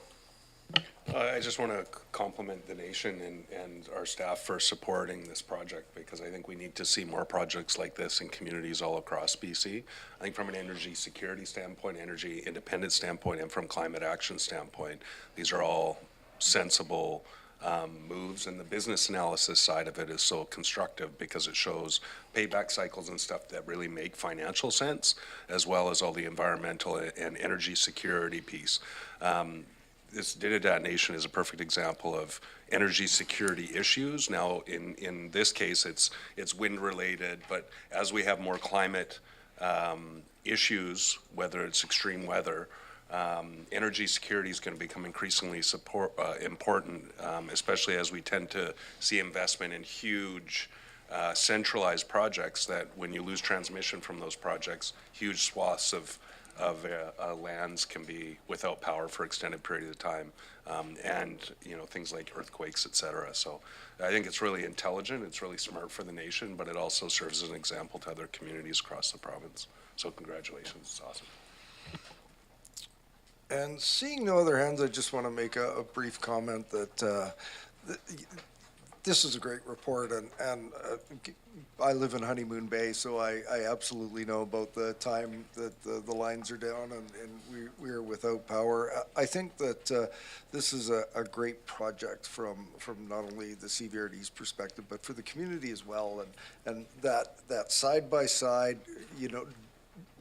I just want to compliment the nation and our staff for supporting this project, because I think we need to see more projects like this in communities all across BC. I think from an energy security standpoint, energy independence standpoint, and from climate action standpoint, these are all sensible moves, and the business analysis side of it is so constructive because it shows payback cycles and stuff that really make financial sense, as well as all the environmental and energy security piece. This Dididat Nation is a perfect example of energy security issues. Now, in this case, it's wind related, but as we have more climate issues, whether it's extreme weather, energy security is going to become increasingly important, especially as we tend to see investment in huge centralized projects that when you lose transmission from those projects, huge swaths of lands can be without power for extended period of time, and things like earthquakes, et cetera. So I think it's really intelligent, it's really smart for the nation, but it also serves as an example to other communities across the province. So congratulations, it's awesome. And seeing no other hands, I just want to make a brief comment that this is a great report, and I live in Honeymoon Bay, so I absolutely know about the time that the lines are down and we are without power. I think that this is a great project from not only the CVRD's perspective, but for the community as well, and that side by side,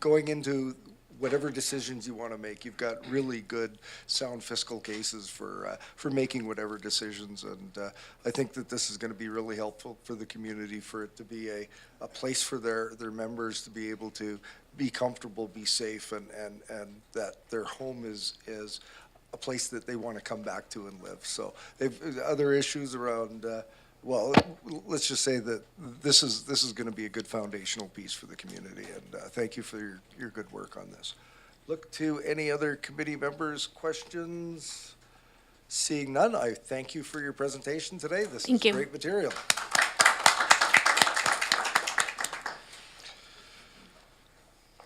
going into whatever decisions you want to make, you've got really good, sound fiscal cases for making whatever decisions. And I think that this is going to be really helpful for the community, for it to be a place for their members to be able to be comfortable, be safe, and that their home is a place that they want to come back to and live. So they've other issues around. Well, let's just say that this is going to be a good foundational piece for the community, and thank you for your good work on this. Look to any other committee members' questions. Seeing none, I thank you for your presentation today. This is great material.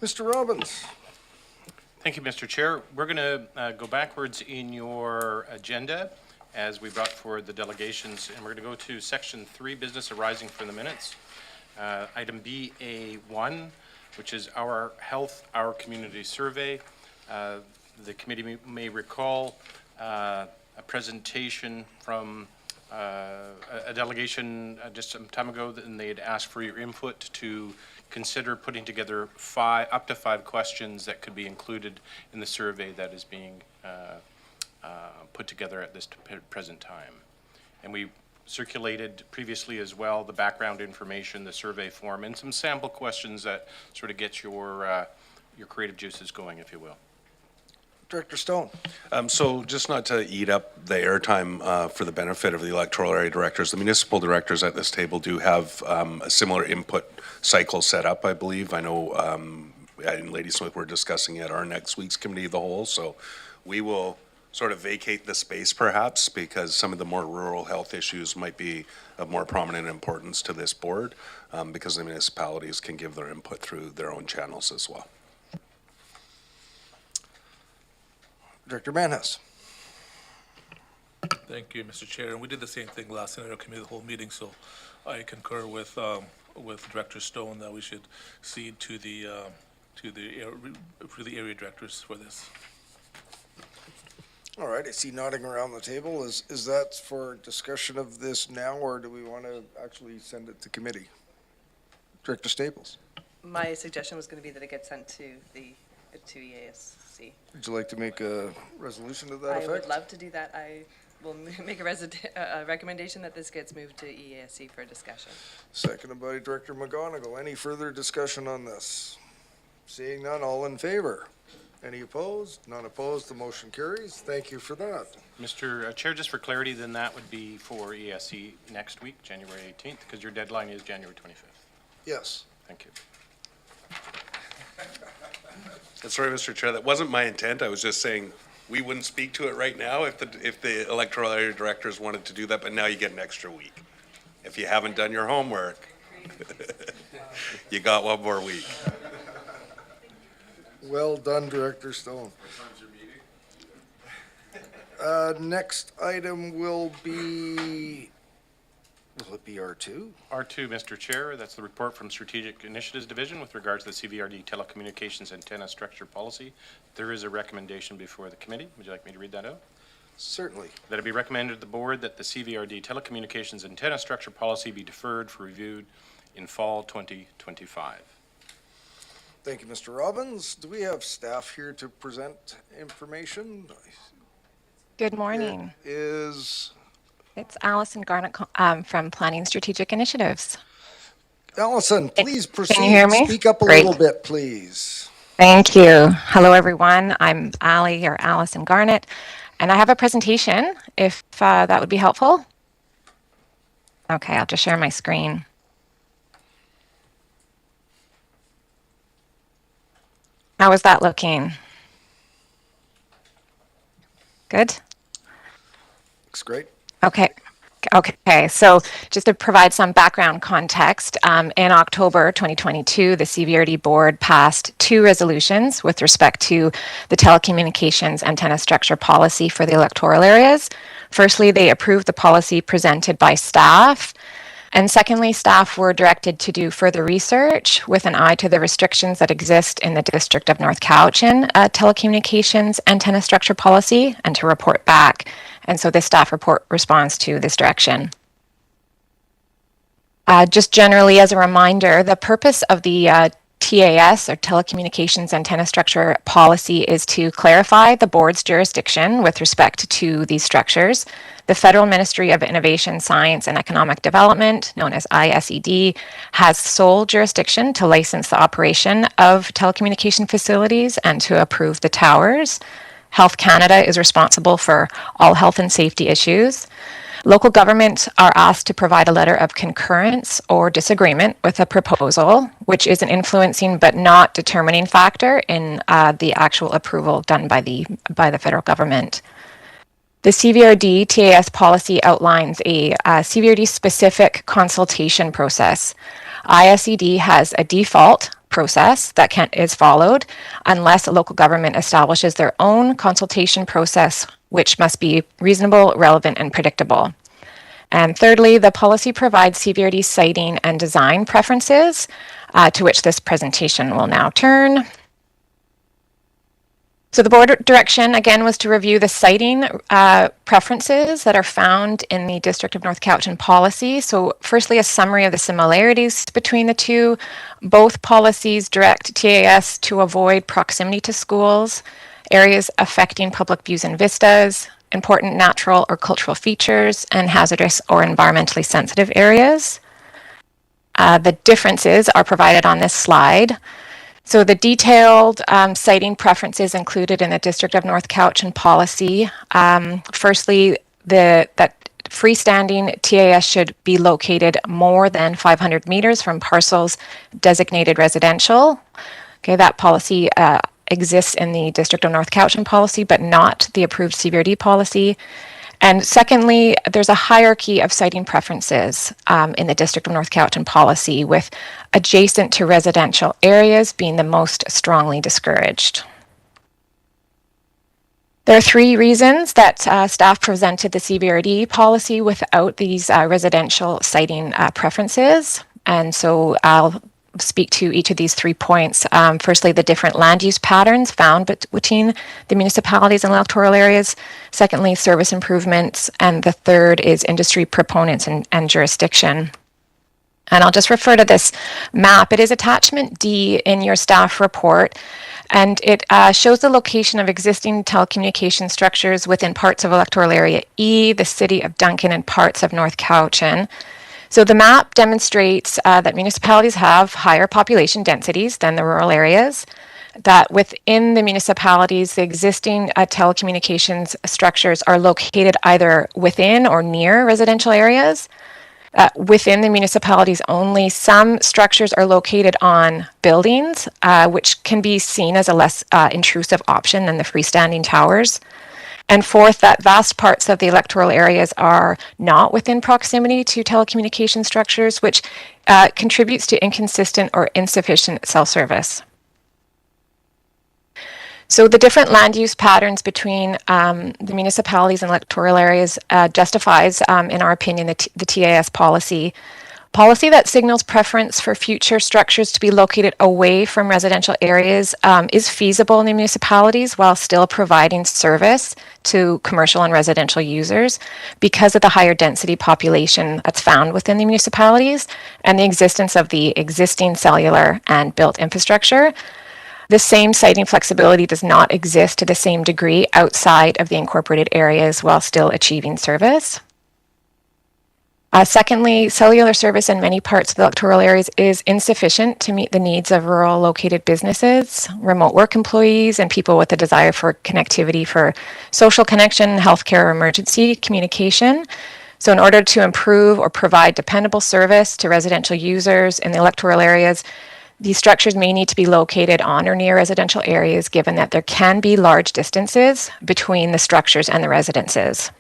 Mr. Robbins. Thank you, Mr. Chair. We're going to go backwards in your agenda as we brought forward the delegations, and we're going to go to Section 3, Business Arising from the Minutes. Item BA1, which is Our Health, Our Community Survey. The committee may recall a presentation from a delegation just some time ago, and they had asked for your input to consider putting together up to 5 questions that could be included in the survey that is being put together at this present time. And we circulated previously as well the background information, the survey form, and some sample questions that sort of get your creative juices going, if you will. Director Stone. So just not to eat up the airtime for the benefit of the electoral area directors, the municipal directors at this table do have a similar input cycle set up, I believe. I know in Ladysmith we're discussing at our next week's committee of the whole, so we will sort of vacate the space perhaps because some of the more rural health issues might be of more prominent importance to this board because the municipalities can give their input through their own channels as well. Director Manhus. Thank you, Mr. Chair. And we did the same thing last night at our committee of the whole meeting, so I concur with Director Stone that we should cede to the area directors for this. All right, I see nodding around the table. Is that for discussion of this now, or do we want to actually send it to committee? Director Staples. My suggestion was going to be that it gets sent to EASC. Would you like to make a resolution to that I effect? would love to do that. I will make a recommendation that this gets moved to EASC for discussion. Seconded by Director McGonigal. Any further discussion on this? Seeing none, all in favor? Any opposed? None opposed. The motion carries. Thank you for that. Mr. Chair, just for clarity, then that would be for ESC next week, January 18th, because your deadline is January 25th. Yes. Thank you. Sorry, Mr. Chair, that wasn't my intent. I was just saying we wouldn't speak to it right now if the electoral area directors wanted to do that, but now you get an extra week. If you haven't done your homework, you got one more week. Well done, Director Stone. Next item will it be R2? R2, Mr. Chair, that's the report from Strategic Initiatives Division with regards to the CVRD Telecommunications Antenna Structure Policy. There is a recommendation before the committee. Would you like me to read that out? Certainly. That it be recommended to the board that the CVRD Telecommunications Antenna Structure Policy be deferred for review in fall 2025. Thank you, Mr. Robbins. Do we have staff here to present information? Good morning. It's Allison Garnett from Planning Strategic Initiatives. Allison, please proceed. Can you hear me? Speak up a Great. little bit, please. Thank you. Hello, everyone. I'm Allie or Allison Garnett, and I have a presentation if that would be helpful. Okay, I'll just share my screen. How is that looking? Good? Looks great. Okay, so just to provide some background context, in October 2022, the CVRD board passed 2 resolutions with respect to the telecommunications antenna structure policy for the electoral areas. Firstly, they approved the policy presented by staff. And secondly, staff were directed to do further research with an eye to the restrictions that exist in the District of North Cowichan telecommunications antenna structure policy and to report back. And so this staff report responds to this direction. Just generally as a reminder, the purpose of the TAS, or Telecommunications Antenna Structure Policy, is to clarify the board's jurisdiction with respect to these structures. The Federal Ministry of Innovation, Science and Economic Development, known as ISED, has sole jurisdiction to license the operation of telecommunication facilities and to approve the towers. Health Canada is responsible for all health and safety issues. Local governments are asked to provide a letter of concurrence or disagreement with a proposal, which is an influencing but not determining factor in the actual approval done by the federal government. The CVRD TAS policy outlines a CVRD-specific consultation process. ISED has a default process that is followed unless a local government establishes their own consultation process, which must be reasonable, relevant, and predictable. And thirdly, the policy provides CVRD siting and design preferences, to which this presentation will now turn. So the board direction, again, was to review the siting preferences that are found in the District of North Cowichan policy. So firstly, a summary of the similarities between the two. Both policies direct TAS to avoid proximity to schools, areas affecting public views and vistas, important natural or cultural features, and hazardous or environmentally sensitive areas. The differences are provided on this slide. So the detailed siting preferences included in the District of North Cowichan policy. Firstly, that freestanding TAS should be located more than 500 meters from parcels designated residential. Okay, that policy exists in the District of North Cowichan policy, but not the approved CVRD policy. And secondly, there's a hierarchy of siting preferences in the District of North Cowichan policy, with adjacent to residential areas being the most strongly discouraged. There are 3 reasons that staff presented the CVRD policy without these residential siting preferences. And so I'll speak to each of these 3 points. Firstly, the different land use patterns found between the municipalities and electoral areas. Secondly, service improvements. And the third is industry proponents and jurisdiction. And I'll just refer to this map. It is attachment D in your staff report, and it shows the location of existing telecommunication structures within parts of electoral area E, the city of Duncan, and parts of North Cowichan. So the map demonstrates that municipalities have higher population densities than the rural areas, that within the municipalities, the existing telecommunications structures are located either within or near residential areas. Within the municipalities only, some structures are located on buildings, which can be seen as a less intrusive option than the freestanding towers. And fourth, that vast parts of the electoral areas are not within proximity to telecommunication structures, which contributes to inconsistent or insufficient cell service. So the different land use patterns between the municipalities and electoral areas justifies, in our opinion, the TAS policy. Policy that signals preference for future structures to be located away from residential areas is feasible in the municipalities while still providing service to commercial and residential users because of the higher density population that's found within the municipalities and the existence of the existing cellular and built infrastructure. The same siting flexibility does not exist to the same degree outside of the incorporated areas while still achieving service. Secondly, cellular service in many parts of the electoral areas is insufficient to meet the needs of rural located businesses, remote work employees, and people with a desire for connectivity for social connection, healthcare, or emergency communication. So in order to improve or provide dependable service to residential users in the electoral areas, these structures may need to be located on or near residential areas, given that there can be large distances between the structures and the residences.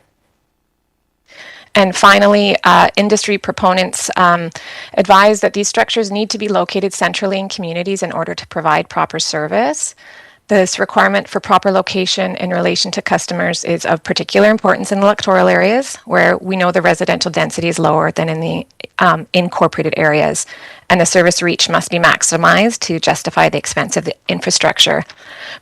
And finally, industry proponents advise that these structures need to be located centrally in communities in order to provide proper service. This requirement for proper location in relation to customers is of particular importance in electoral areas where we know the residential density is lower than in the incorporated areas, and the service reach must be maximized to justify the expense of the infrastructure.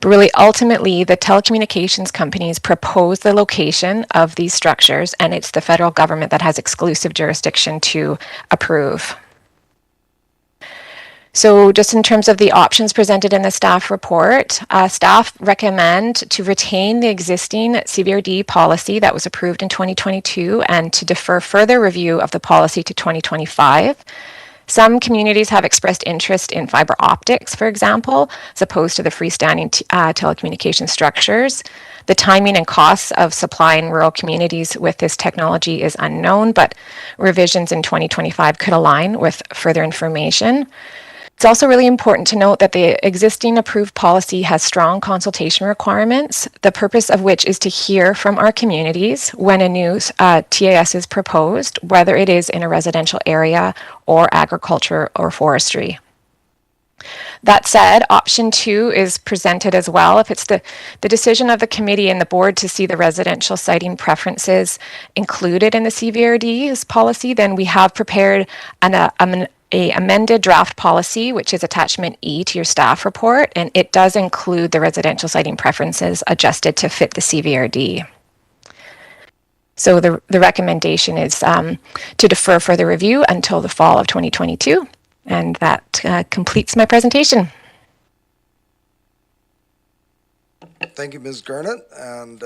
But really, ultimately, the telecommunications companies propose the location of these structures, and it's the federal government that has exclusive jurisdiction to approve. So just in terms of the options presented in the staff report, staff recommend to retain the existing CVRD policy that was approved in 2022 and to defer further review of the policy to 2025. Some communities have expressed interest in fiber optics, for example, as opposed to the freestanding telecommunication structures. The timing and costs of supplying rural communities with this technology is unknown, but revisions in 2025 could align with further information. It's also really important to note that the existing approved policy has strong consultation requirements, the purpose of which is to hear from our communities when a new TAS is proposed, whether it is in a residential area or agriculture or forestry. That said, option 2 is presented as well. If it's the decision of the committee and the board to see the residential siting preferences included in the CVRD's policy, then we have prepared an amended draft policy, which is attachment E to your staff report, and it does include the residential siting preferences adjusted to fit the CVRD. So the recommendation is to defer further review until the fall of 2022, and that completes my presentation. Thank you, Ms. Garnett, and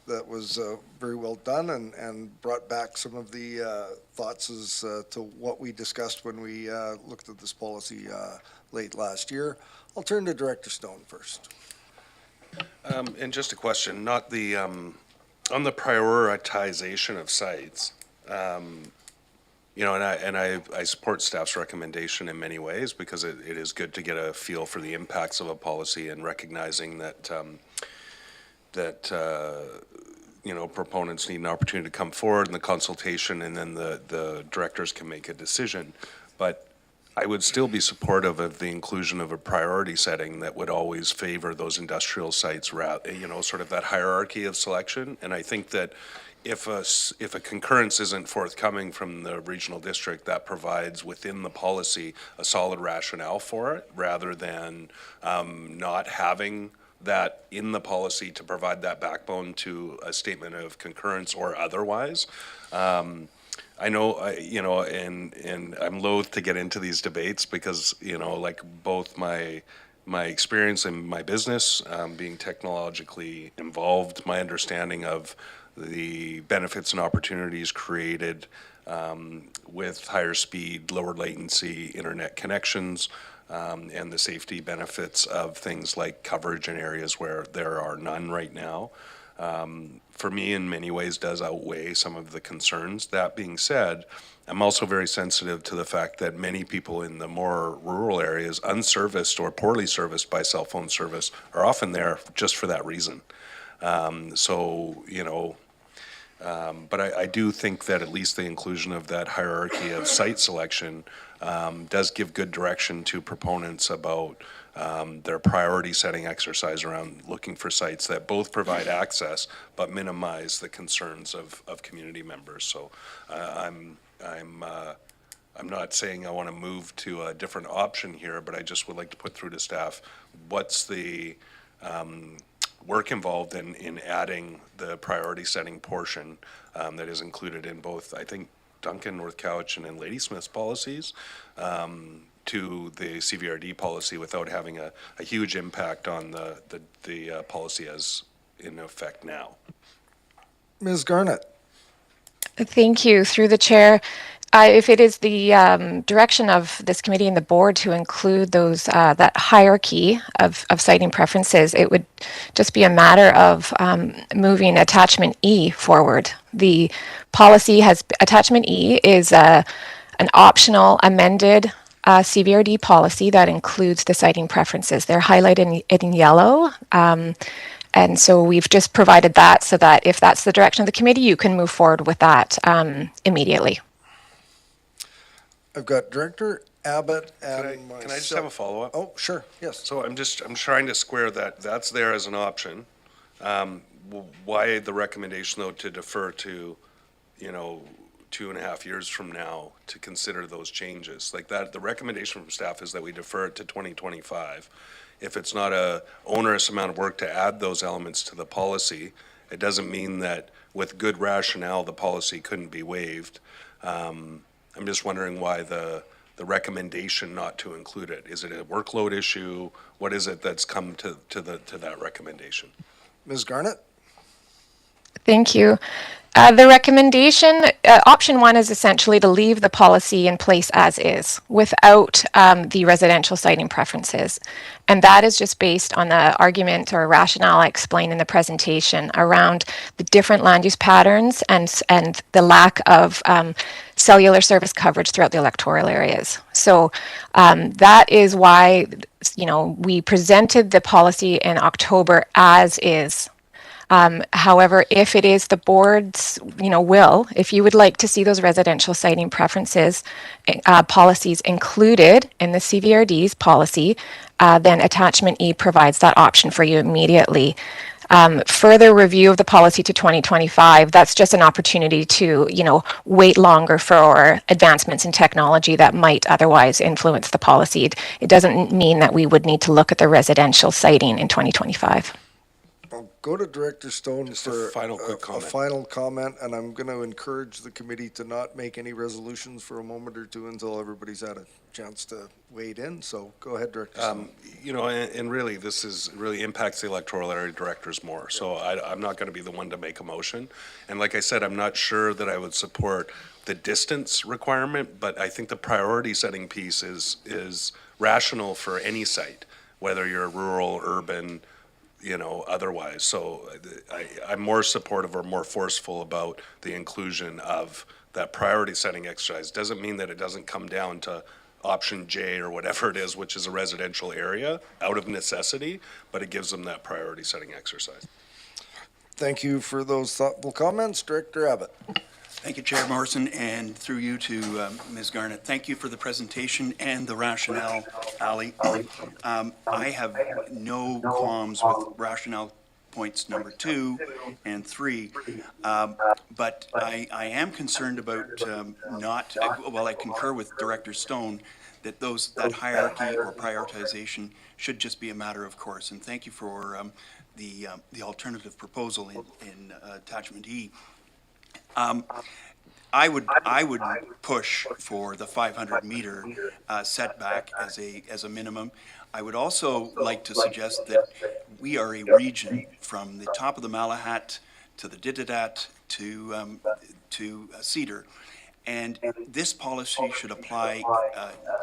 that was very well done and brought back some of the thoughts as to what we discussed when we looked at this policy late last year. I'll turn to Director Stone first. And just a question, not the, on the prioritization of sites, you know, and I support staff's recommendation in many ways because it is good to get a feel for the impacts of a policy and recognizing that, you know, proponents need an opportunity to come forward in the consultation and then the directors can make a decision. But I would still be supportive of the inclusion of a priority setting that would always favor those industrial sites, you know, sort of that hierarchy of selection. And I think that if a concurrence isn't forthcoming from the regional district, that provides within the policy a solid rationale for it, rather than not having that in the policy to provide that backbone to a statement of concurrence or otherwise. I know, you know, and I'm loath to get into these debates because, you know, like both my experience in my business, being technologically involved, my understanding of the benefits and opportunities created with higher speed, lower latency internet connections, and the safety benefits of things like coverage in areas where there are none right now. For me, in many ways, does outweigh some of the concerns. That being said, I'm also very sensitive to the fact that many people in the more rural areas, unserviced or poorly serviced by cell phone service, are often there just for that reason. So, you know, but I do think that at least the inclusion of that hierarchy of site selection does give good direction to proponents about their priority setting exercise around looking for sites that both provide access but minimize the concerns of community members. So I'm not saying I want to move to a different option here, but I just would like to put through to staff what's the work involved in adding the priority setting portion that is included in both, I think, Duncan, North Cowichan, and Ladysmith's policies to the CVRD policy without having a huge impact on the policy as in effect now. Ms. Garnett. Thank you. Through the chair, if it is the direction of this committee and the board to include those that hierarchy of citing preferences, it would just be a matter of moving attachment E forward. The policy has attachment E is an optional amended CVRD policy that includes the citing preferences. They're highlighted in yellow. And so we've just provided that so that if that's the direction of the committee, you can move forward with that immediately. I've got Director Abbott and Can I just have a follow-up? Oh, sure, yes. So I'm trying to square that's there as an option. Why the recommendation, though, to defer to, you know, 2.5 years from now to consider those changes? Like that, the recommendation from staff is that we defer it to 2025. If it's not a onerous amount of work to add those elements to the policy, it doesn't mean that with good rationale, the policy couldn't be waived. I'm just wondering why the recommendation not to include it. Is it a workload issue? What is it that's come to that recommendation? Ms. Garnett? Thank you. The recommendation, option one is essentially to leave the policy in place as is without the residential siting preferences. And that is just based on the argument or rationale I explained in the presentation around the different land use patterns and the lack of cellular service coverage throughout the electoral areas. So that is why, you know, we presented the policy in October as is. However, if it is the board's, you know, will, if you would like to see those residential siting preferences policies included in the CVRD's policy, then attachment E provides that option for you immediately. Further review of the policy to 2025, that's just an opportunity to, you know, wait longer for advancements in technology that might otherwise influence the policy. It doesn't mean that we would need to look at the residential siting in 2025. I'll go to Director Stone for a final quick comment. A final comment, and I'm going to encourage the committee to not make any resolutions for a moment or two until everybody's had a chance to wade in. So go ahead, Director Stone. You know, and really, this really impacts the electoral area directors more. So I'm not going to be the one to make a motion. And like I said, I'm not sure that I would support the distance requirement, but I think the priority setting piece is rational for any site, whether you're rural, urban, otherwise. So I'm more supportive or more forceful about the inclusion of that priority setting exercise. Doesn't mean that it doesn't come down to option J or whatever it is, which is a residential area out of necessity, but it gives them that priority setting exercise. Thank you for those thoughtful comments. Director Abbott. Thank you, Chair Morrison, and through you to Ms. Garnett. Thank you for the presentation and the rationale, Ali. I have no qualms with rationale points number 2 and 3, but I am concerned about I concur with Director Stone that that hierarchy or prioritization should just be a matter of course. And thank you for the alternative proposal in attachment E. I would push for the 500-meter setback as a minimum. I would also like to suggest that we are a region from the top of the Malahat to the Dididat to Cedar. And this policy should apply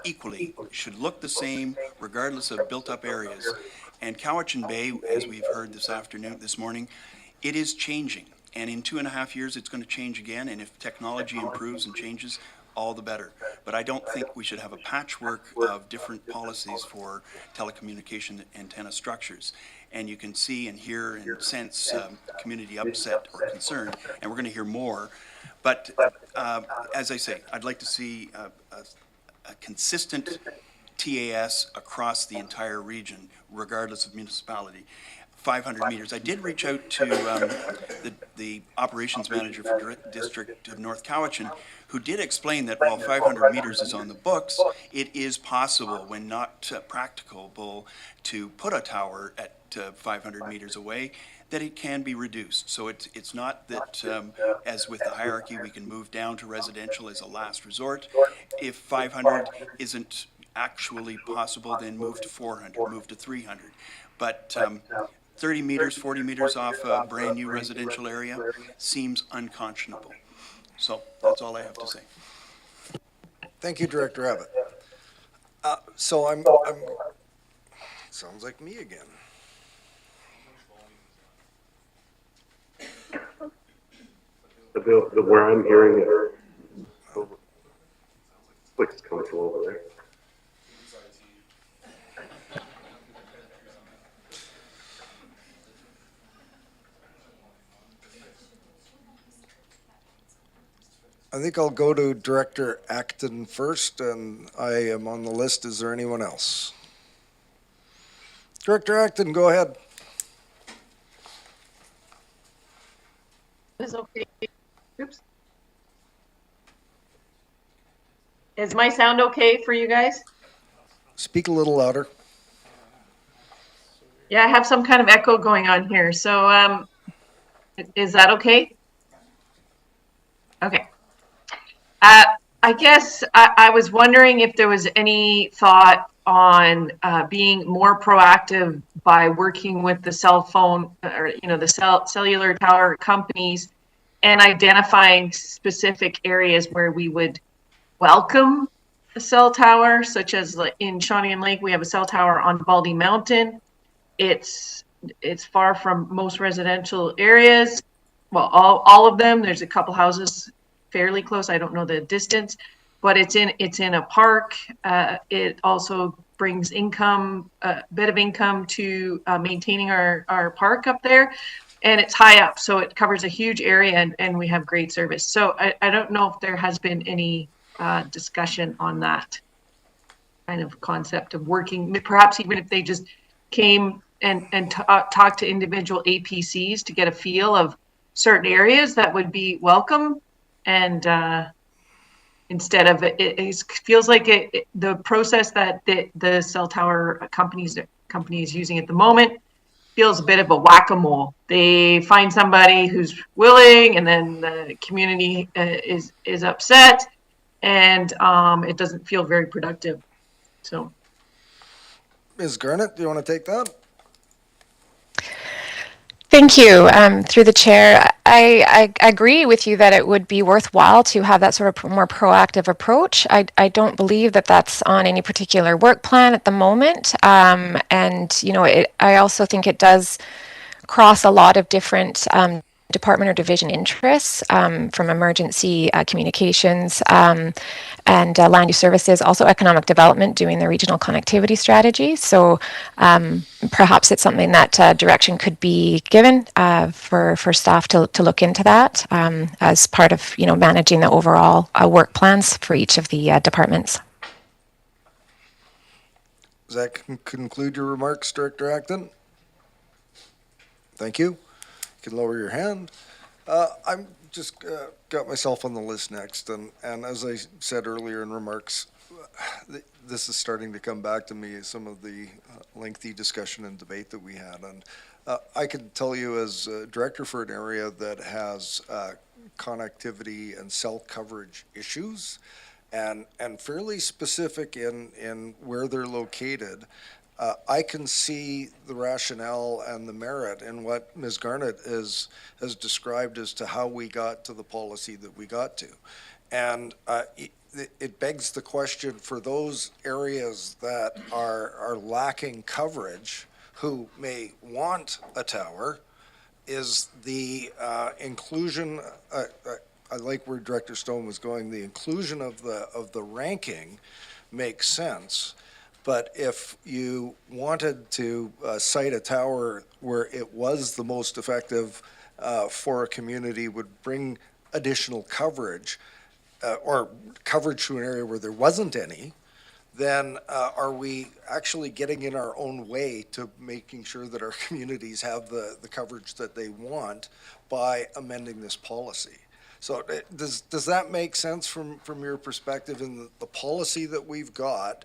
equally, should look the same regardless of built-up areas. And Cowichan Bay, as we've heard this morning, it is changing. And in 2.5 years, it's going to change again. And if technology improves and changes, all the better. But I don't think we should have a patchwork of different policies for telecommunication antenna structures. And you can see and hear and sense community upset or concern, and we're going to hear more. But as I say, I'd like to see a consistent TAS across the entire region, regardless of municipality. 500 meters. I did reach out to the operations manager for District of North Cowichan, who did explain that while 500 meters is on the books, it is possible, when not practicable, to put a tower at 500 meters away, that it can be reduced. So it's not that, as with the hierarchy, we can move down to residential as a last resort. If 500 isn't actually possible, then move to 400, move to 300. But 30 meters, 40 meters off a brand new residential area seems unconscionable. So that's all I have to say. Thank you, Director Abbott. So I'm sounds like me again. Where I'm hearing it, like it's coming from over there. I think I'll go to Director Acton first, and I am on the list. Is there anyone else? Director Acton, go ahead. Is okay. Oops. Is my sound okay for you guys? Speak a little louder. Yeah, I have some kind of echo going on here. So is that okay? Okay. I guess I was wondering if there was any thought on being more proactive by working with the cell phone or the cellular tower companies and identifying specific areas where we would welcome a cell tower, such as in Shawnigan Lake, we have a cell tower on Baldy Mountain. It's far from most residential areas. Well, all of them. There's a couple houses fairly close. I don't know the distance, but it's in a park. It also brings income, a bit of income to maintaining our park up there, and it's high up, so it covers a huge area, and we have great service. So I don't know if there has been any discussion on that kind of concept of working, perhaps even if they just came and talked to individual APCs to get a feel of certain areas that would be welcome. And instead of it feels like the process that the cell tower company is using at the moment feels a bit of a whack-a-mole. They find somebody who's willing, and then the community is upset, and it doesn't feel very productive. So, Ms. Garnett, do you want to take that? Thank you. Through the chair, I agree with you that it would be worthwhile to have that sort of more proactive approach. I don't believe that that's on any particular work plan at the moment. And, you know, I also think it does cross a lot of different department or division interests, from emergency communications and land use services, also economic development, doing the regional connectivity strategy. So perhaps it's something that direction could be given for staff to look into that as part of, you know, managing the overall work plans for each of the departments. Does that conclude your remarks, Director Acton? Thank you. You can lower your hand. I'm just got myself on the list next, and as I said earlier in remarks, this is starting to come back to me, some of the lengthy discussion and debate that we had. And I can tell you, as director for an area that has connectivity and cell coverage issues, and fairly specific in where they're located, I can see the rationale and the merit in what Ms. Garnett has described as to how we got to the policy that we got to. And it begs the question for those areas that are lacking coverage, who may want a tower, is the inclusion, I like where Director Stone was going, the inclusion of the ranking makes sense. But if you wanted to site a tower where it was the most effective for a community, would bring additional coverage, or coverage to an area where there wasn't any, then are we actually getting in our own way to making sure that our communities have the coverage that they want by amending this policy? So does that make sense from your perspective in the policy that we've got?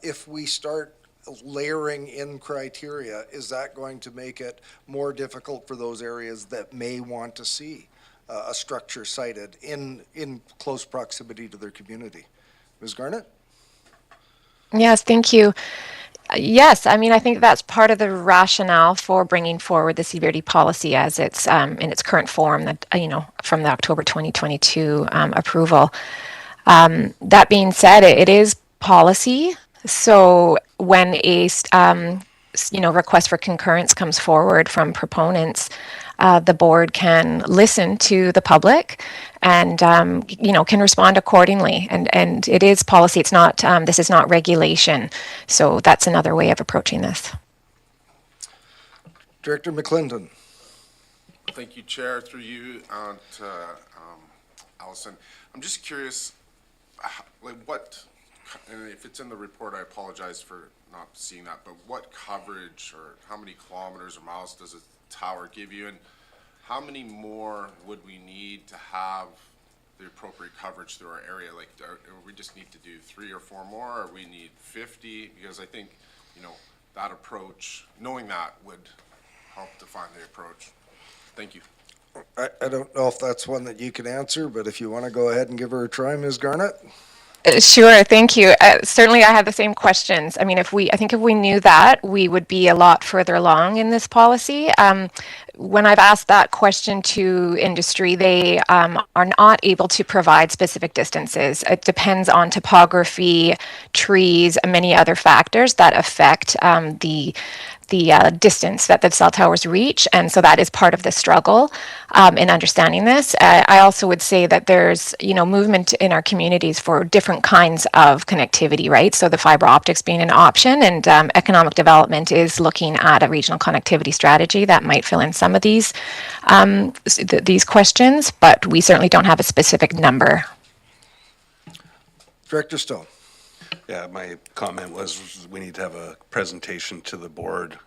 If we start layering in criteria, is that going to make it more difficult for those areas that may want to see a structure sited in close proximity to their community? Ms. Garnett? Yes, thank you. Yes, I mean, I think that's part of the rationale for bringing forward the CVRD policy as it's in its current form, that, you know, from the October 2022 approval. That being said, it is policy. So when a you know, request for concurrence comes forward from proponents, the board can listen to the public and, you know, can respond accordingly. And it is policy. It's not, this is not regulation. So that's another way of approaching this. Director McClendon. Thank you, Chair. Through you, Allison. I'm just curious, like what, and if it's in the report, I apologize for not seeing that, but what coverage or how many kilometers or miles does a tower give you, and how many more would we need to have the appropriate coverage through our area? Like, we just need to do 3 or 4 more, or we need 50? Because I think, you know, that approach, knowing that would help define the approach. Thank you. I don't know if that's one that you can answer, but if you want to go ahead and give her a try, Ms. Garnett. Sure, thank you. Certainly, I have the same questions. I mean, I think if we knew that, we would be a lot further along in this policy. When I've asked that question to industry, they are not able to provide specific distances. It depends on topography, trees, and many other factors that affect the distance that the cell towers reach, and so that is part of the struggle in understanding this. I also would say that there's, you know, movement in our communities for different kinds of connectivity, right? So the fiber optics being an option, and economic development is looking at a regional connectivity strategy that might fill in some of these questions, but we certainly don't have a specific number. Director Stone. Yeah, my comment was we need to have a presentation to the board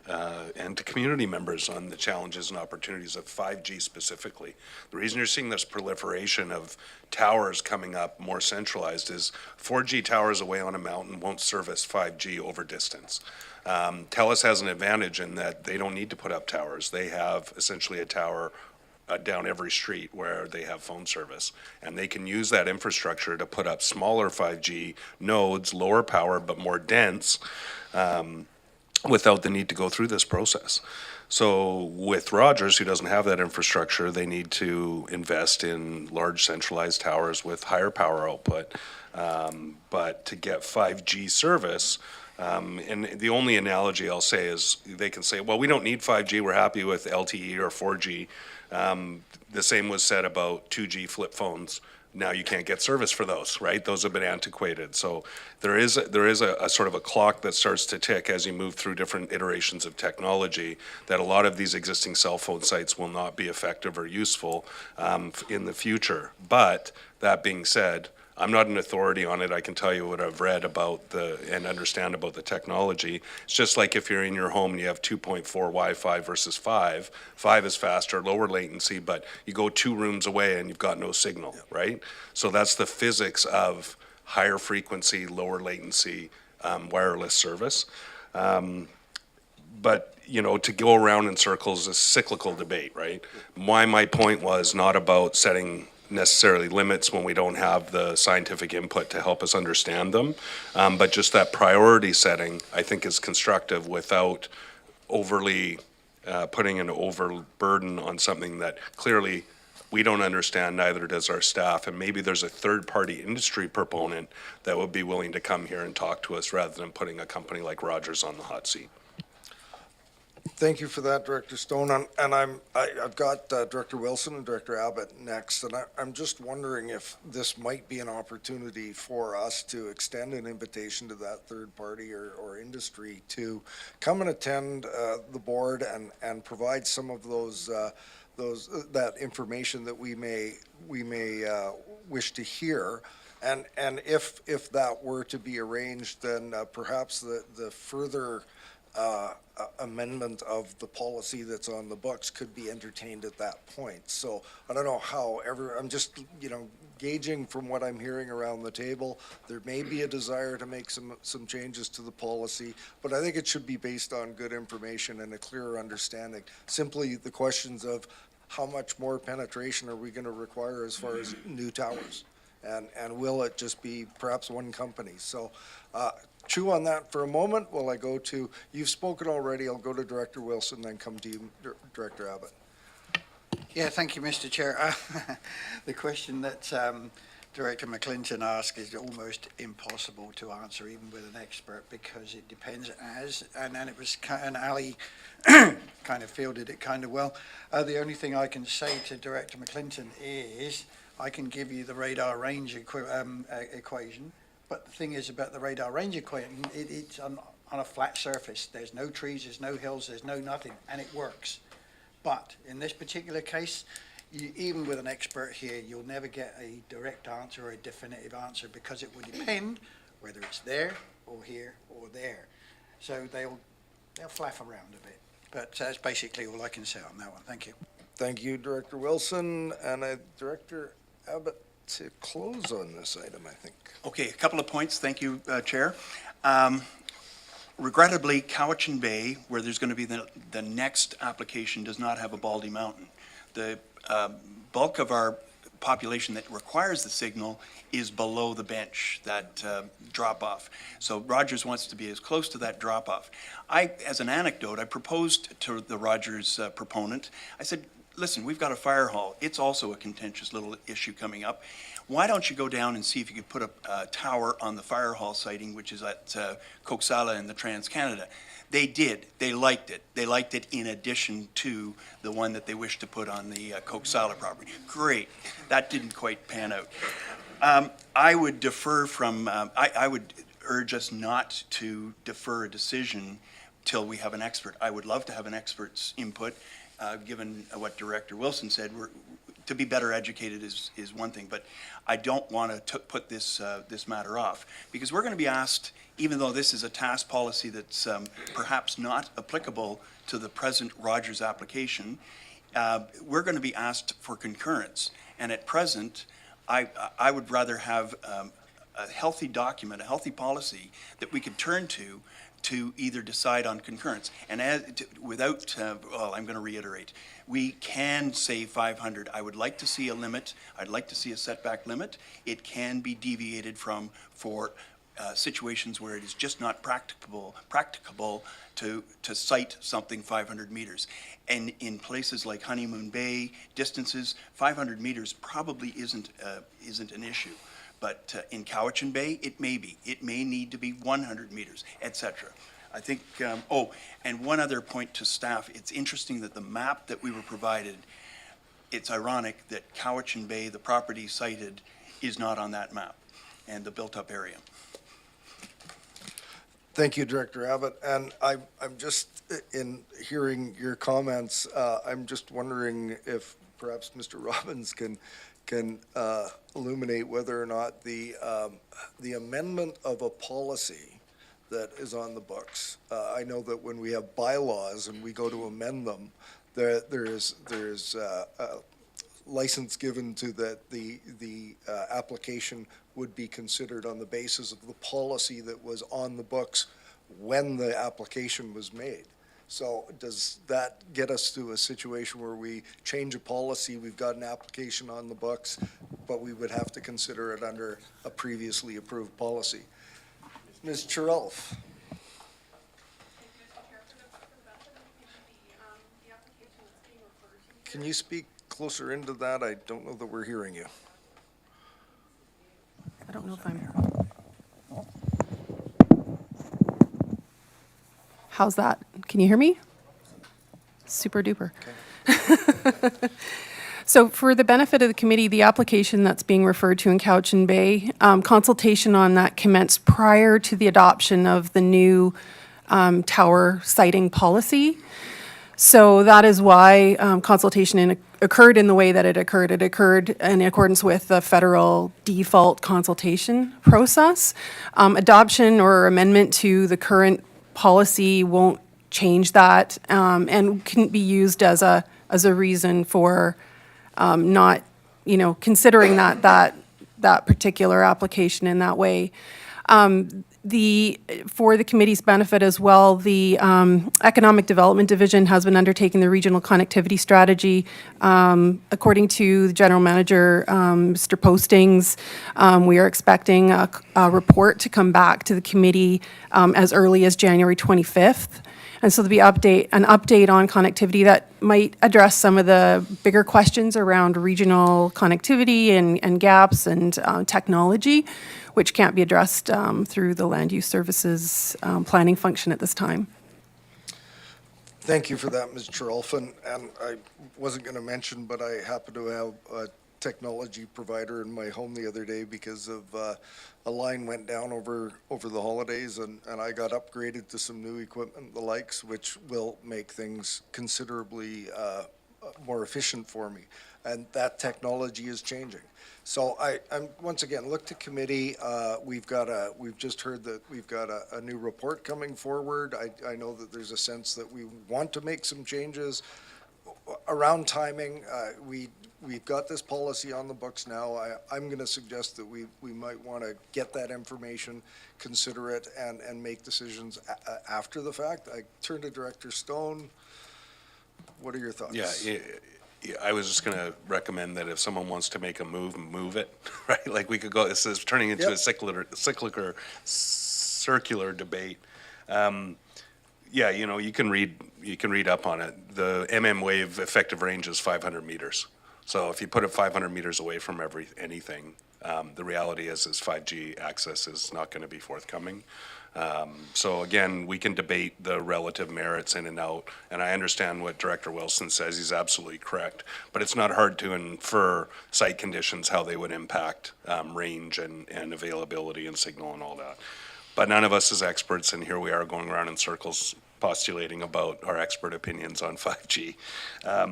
and to community members on the challenges and opportunities of 5G specifically. The reason you're seeing this proliferation of towers coming up more centralized is 4G towers away on a mountain won't service 5G over distance. TELUS has an advantage in that they don't need to put up towers. They have essentially a tower down every street where they have phone service, and they can use that infrastructure to put up smaller 5G nodes, lower power but more dense, without the need to go through this process. So with Rogers, who doesn't have that infrastructure, they need to invest in large centralized towers with higher power output. But to get 5G service, and the only analogy I'll say is they can say, well, we don't need 5G, we're happy with LTE or 4G. The same was said about 2G flip phones. Now you can't get service for those, right? Those have been antiquated. So there is a sort of a clock that starts to tick as you move through different iterations of technology, that a lot of these existing cell phone sites will not be effective or useful in the future. But that being said, I'm not an authority on it. I can tell you what I've read about and understand about the technology. It's just like if you're in your home and you have 2.4 Wi-Fi versus 5. 5 is faster, lower latency, but you go 2 rooms away and you've got no signal, right? So that's the physics of higher frequency, lower latency wireless service. But, you know, to go around in circles is a cyclical debate, right? My point was not about setting necessarily limits when we don't have the scientific input to help us understand them. But just that priority setting, I think, is constructive without overly putting an overburden on something that clearly we don't understand, neither does our staff. And maybe there's a third-party industry proponent that would be willing to come here and talk to us rather than putting a company like Rogers on the hot seat. Thank you for that, Director Stone. And I've got Director Wilson and Director Abbott next, and I'm just wondering if this might be an opportunity for us to extend an invitation to that third party or industry to come and attend the board and provide some of that information that we may wish to hear. And if that were to be arranged, then perhaps the further amendment of the policy that's on the books could be entertained at that point. So I don't know how I'm just, gauging from what I'm hearing around the table. There may be a desire to make some changes to the policy, but I think it should be based on good information and a clearer understanding. Simply the questions of how much more penetration are we going to require as far as new towers? And will it just be perhaps one company? So chew on that for a moment while I go to, you've spoken already, I'll go to Director Wilson, then come to you, Director Abbott. Yeah, thank you, Mr. Chair. The question that Director McClinton asked is almost impossible to answer, even with an expert, because it depends and it was, and Ali kind of fielded it kind of well. The only thing I can say to Director McClinton is I can give you the radar range equation. But the thing is about the radar range equation, it's on a flat surface. There's no trees, there's no hills, there's no nothing, and it works. But in this particular case, even with an expert here, you'll never get a direct answer or a definitive answer, because it will depend whether it's there or here or there. So they'll flaff around a bit. But that's basically all I can say on that one. Thank you. Thank you, Director Wilson, and Director Abbott to close on this item, I think. Okay, a couple of points. Thank you, Chair. Regrettably, Cowichan Bay, where there's going to be the next application, does not have a Baldy Mountain. The bulk of our population that requires the signal is below the bench, that drop-off. So Rogers wants to be as close to that drop-off. As an anecdote, I proposed to the Rogers proponent, I said, listen, we've got a fire hall. It's also a contentious little issue coming up. Why don't you go down and see if you could put a tower on the fire hall siting, which is at Coxsala in the Trans-Canada. They did. They liked it. They liked it in addition to the one that they wished to put on the Coxsala property. Great. That didn't quite pan out. I would defer from, I would urge us not to defer a decision till we have an expert. I would love to have an expert's input. Given what Director Wilson said, to be better educated is one thing, but I don't want to put this matter off, because we're going to be asked, even though this is a task policy that's perhaps not applicable to the present Rogers application, we're going to be asked for concurrence. And at present, I would rather have a healthy document, a healthy policy that we could turn to either decide on concurrence. And without, well, I'm going to reiterate, we can say 500. I would like to see a limit. I'd like to see a setback limit. It can be deviated from for situations where it is just not practicable to site something 500 meters. And in places like Honeymoon Bay, distances, 500 meters probably isn't an issue. But in Cowichan Bay, it may be. It may need to be 100 meters, et cetera. I think, and one other point to staff, it's interesting that the map that we were provided, it's ironic that Cowichan Bay, the property cited, is not on that map, and the built-up area. Thank you, Director Abbott. And I'm just, in hearing your comments, I'm just wondering if perhaps Mr. Robbins can illuminate whether or not the amendment of a policy that is on the books. I know that when we have bylaws and we go to amend them, there is license given to that the application would be considered on the basis of the policy that was on the books when the application was made. So does that get us to a situation where we change a policy, we've got an application on the books, but we would have to consider it under a previously approved policy? Ms. Chirelf. Can you speak closer into that? I don't know that we're hearing you. I don't know if I'm. How's that? Can you hear me? Super duper. Okay. So for the benefit of the committee, the application that's being referred to in Cowichan Bay, consultation on that commenced prior to the adoption of the new tower siting policy. So that is why consultation occurred in the way that it occurred. It occurred in accordance with the federal default consultation process. Adoption or amendment to the current policy won't change that and couldn't be used as a reason for not, considering that particular application in that way. For the committee's benefit as well, the Economic Development Division has been undertaking the regional connectivity strategy. According to the General Manager, Mr. Postings, we are expecting a report to come back to the committee as early as January 25th. And so there'll be an update on connectivity that might address some of the bigger questions around regional connectivity and gaps and technology, which can't be addressed through the land use services planning function at this time. Thank you for that, Ms. Chirelf. And I wasn't going to mention, but I happen to have a technology provider in my home the other day because of a line went down over the holidays, and I got upgraded to some new equipment, the likes, which will make things considerably more efficient for me. And that technology is changing. So I'm once again, look to committee. We've just heard that we've got a new report coming forward. I know that there's a sense that we want to make some changes around timing. We've got this policy on the books now. I'm going to suggest that we might want to get that information, consider it, and make decisions after the fact. I turn to Director Stone. What are your thoughts? Yeah, I was just going to recommend that if someone wants to make a move it, right? Like we could go, this is turning into a circular debate. Yeah, you can read up on it. The MM wave effective range is 500 meters. So if you put it 500 meters away from anything, the reality is 5G access is not going to be forthcoming. So again, we can debate the relative merits in and out, and I understand what Director Wilson says. He's absolutely correct, but it's not hard to infer site conditions, how they would impact range and availability and signal and all that. But none of us is experts, and here we are going around in circles postulating about our expert opinions on 5G.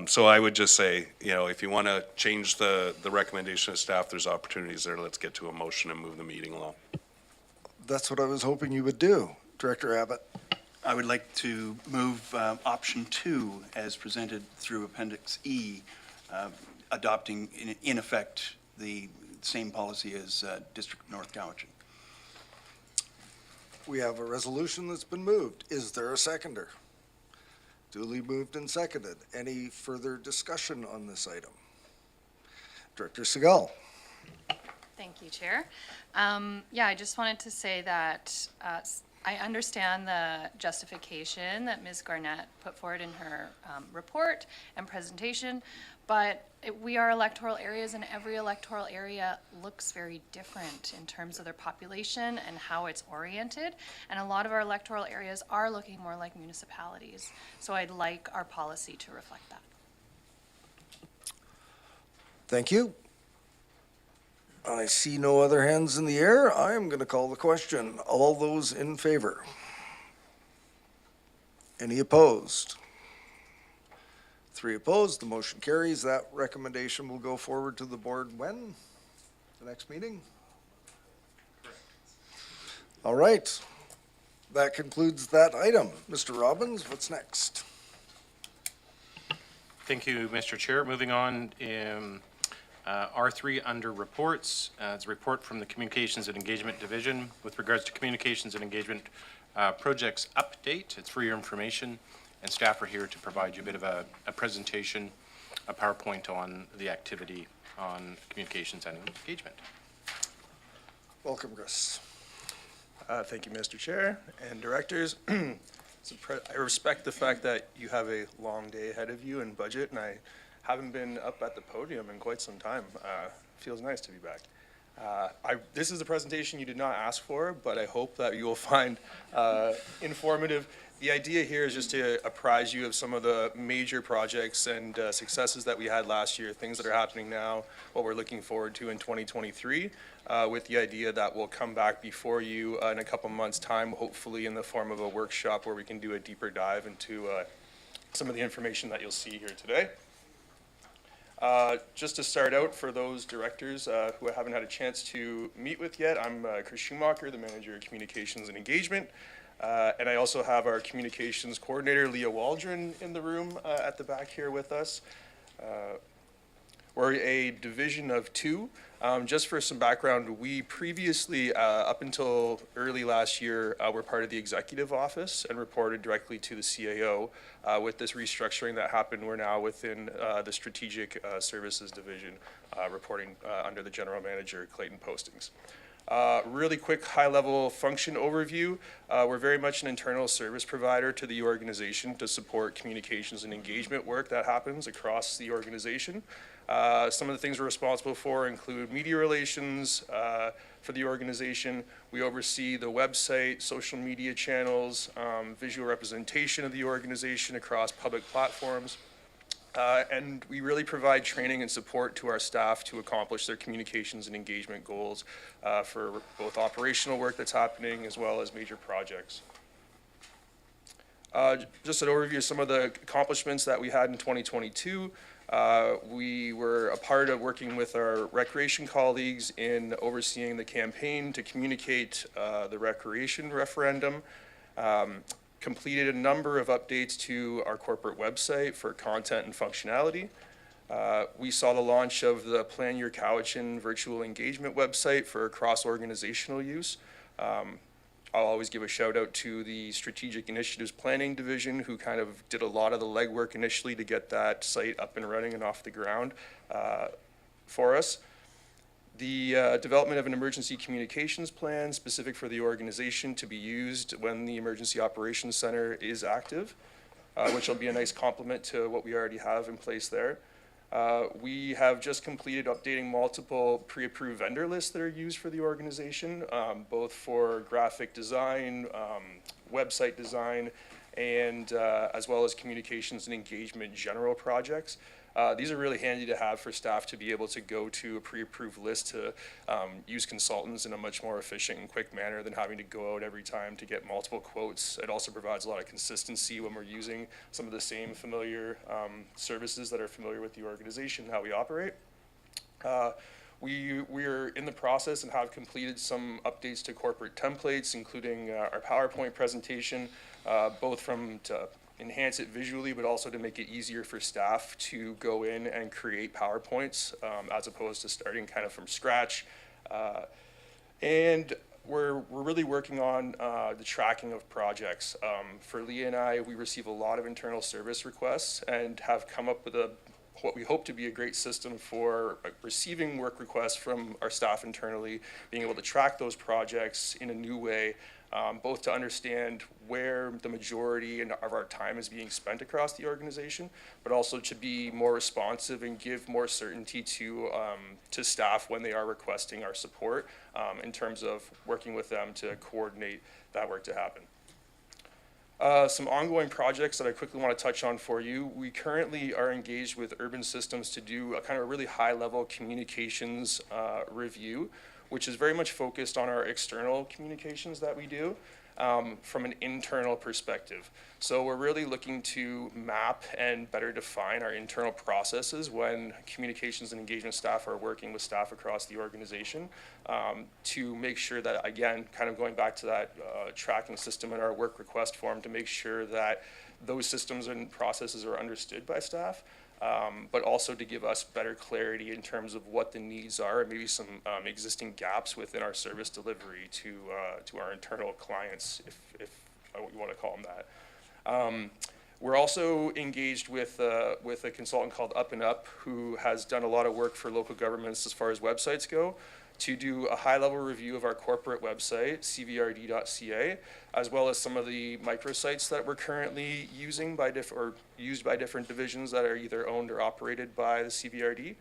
So I would just say, if you want to change the recommendation of staff, there's opportunities there. Let's get to a motion and move the meeting along. That's what I was hoping you would do, Director Abbott. I would like to move option 2 as presented through Appendix E, adopting in effect the same policy as District North Cowichan. We have a resolution that's been moved. Is there a seconder? Duly moved and seconded. Any further discussion on this item? Director Segal. Thank you, Chair. Yeah, I just wanted to say that I understand the justification that Ms. Garnett put forward in her report and presentation, but we are electoral areas, and every electoral area looks very different in terms of their population and how it's oriented. And a lot of our electoral areas are looking more like municipalities. So I'd like our policy to reflect that. Thank you. I see no other hands in the air. I am going to call the question. All those in favor? Any opposed? 3 opposed. The motion carries. That recommendation will go forward to the board when? The next meeting? All right. That concludes that item. Mr. Robbins, what's next? Thank you, Mr. Chair. Moving on, R3 under reports. It's a report from the Communications and Engagement Division with regards to communications and engagement projects update. It's for your information, and staff are here to provide you a bit of a presentation, a PowerPoint on the activity on communications and engagement. Welcome, Chris. Thank you, Mr. Chair and directors. I respect the fact that you have a long day ahead of you in budget, and I haven't been up at the podium in quite some time. Feels nice to be back. This is a presentation you did not ask for, but I hope that you will find informative. The idea here is just to apprise you of some of the major projects and successes that we had last year, things that are happening now, what we're looking forward to in 2023, with the idea that we'll come back before you in a couple months' time, hopefully in the form of a workshop where we can do a deeper dive into some of the information that you'll see here today. Just to start out, for those directors who I haven't had a chance to meet with yet, I'm Chris Schumacher, the Manager of Communications and Engagement. And I also have our Communications Coordinator, Leah Waldron, in the room at the back here with us. We're a division of 2. Just for some background, we previously, up until early last year, were part of the executive office and reported directly to the CAO. With this restructuring that happened, we're now within the strategic services division, reporting under the general manager, Clayton Postings. Really quick high-level function overview. We're very much an internal service provider to the organization to support communications and engagement work that happens across the organization. Some of the things we're responsible for include media relations for the organization. We oversee the website, social media channels, visual representation of the organization across public platforms. And we really provide training and support to our staff to accomplish their communications and engagement goals for both operational work that's happening as well as major projects. Just an overview of some of the accomplishments that we had in 2022. We were a part of working with our recreation colleagues in overseeing the campaign to communicate the recreation referendum. Completed a number of updates to our corporate website for content and functionality. We saw the launch of the Plan Your Cowichan virtual engagement website for cross-organizational use. I'll always give a shout out to the Strategic Initiatives Planning Division, who kind of did a lot of the legwork initially to get that site up and running and off the ground for us. The development of an emergency communications plan specific for the organization to be used when the Emergency Operations Center is active, which will be a nice complement to what we already have in place there. We have just completed updating multiple pre-approved vendor lists that are used for the organization, both for graphic design, website design, and as well as communications and engagement general projects. These are really handy to have for staff to be able to go to a pre-approved list to use consultants in a much more efficient and quick manner than having to go out every time to get multiple quotes. It also provides a lot of consistency when we're using some of the same familiar services that are familiar with the organization, how we operate. We're in the process and have completed some updates to corporate templates, including our PowerPoint presentation, both to enhance it visually, but also to make it easier for staff to go in and create PowerPoints as opposed to starting kind of from scratch. And we're really working on the tracking of projects. For Leah and I, we receive a lot of internal service requests and have come up with a what we hope to be a great system for receiving work requests from our staff internally, being able to track those projects in a new way, both to understand where the majority of our time is being spent across the organization, but also to be more responsive and give more certainty to staff when they are requesting our support in terms of working with them to coordinate that work to happen. Some ongoing projects that I quickly want to touch on for you. We currently are engaged with Urban Systems to do a kind of really high-level communications review, which is very much focused on our external communications that we do from an internal perspective. So we're really looking to map and better define our internal processes when communications and engagement staff are working with staff across the organization to make sure that, again, kind of going back to that tracking system in our work request form, to make sure that those systems and processes are understood by staff. But also to give us better clarity in terms of what the needs are and maybe some existing gaps within our service delivery to our internal clients, if you want to call them that. We're also engaged with a consultant called Up and Up, who has done a lot of work for local governments as far as websites go, to do a high-level review of our corporate website, cvrd.ca, as well as some of the microsites that we're currently using used by different divisions that are either owned or operated by the CVRD.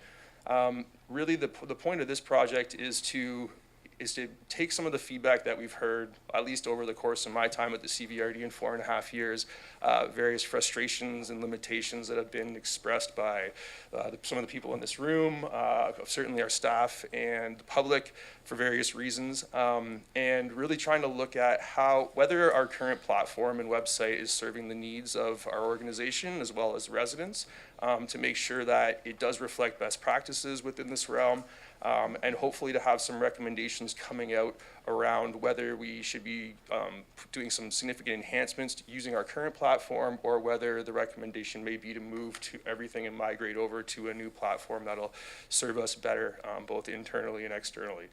Really, the point of this project is to take some of the feedback that we've heard, at least over the course of my time at the CVRD in 4.5 years, various frustrations and limitations that have been expressed by some of the people in this room, certainly our staff and the public for various reasons, and really trying to look at whether our current platform and website is serving the needs of our organization as well as residents, to make sure that it does reflect best practices within this realm, and hopefully to have some recommendations coming out around whether we should be doing some significant enhancements to using our current platform, or whether the recommendation may be to move to everything and migrate over to a new platform that'll serve us better, both internally and externally.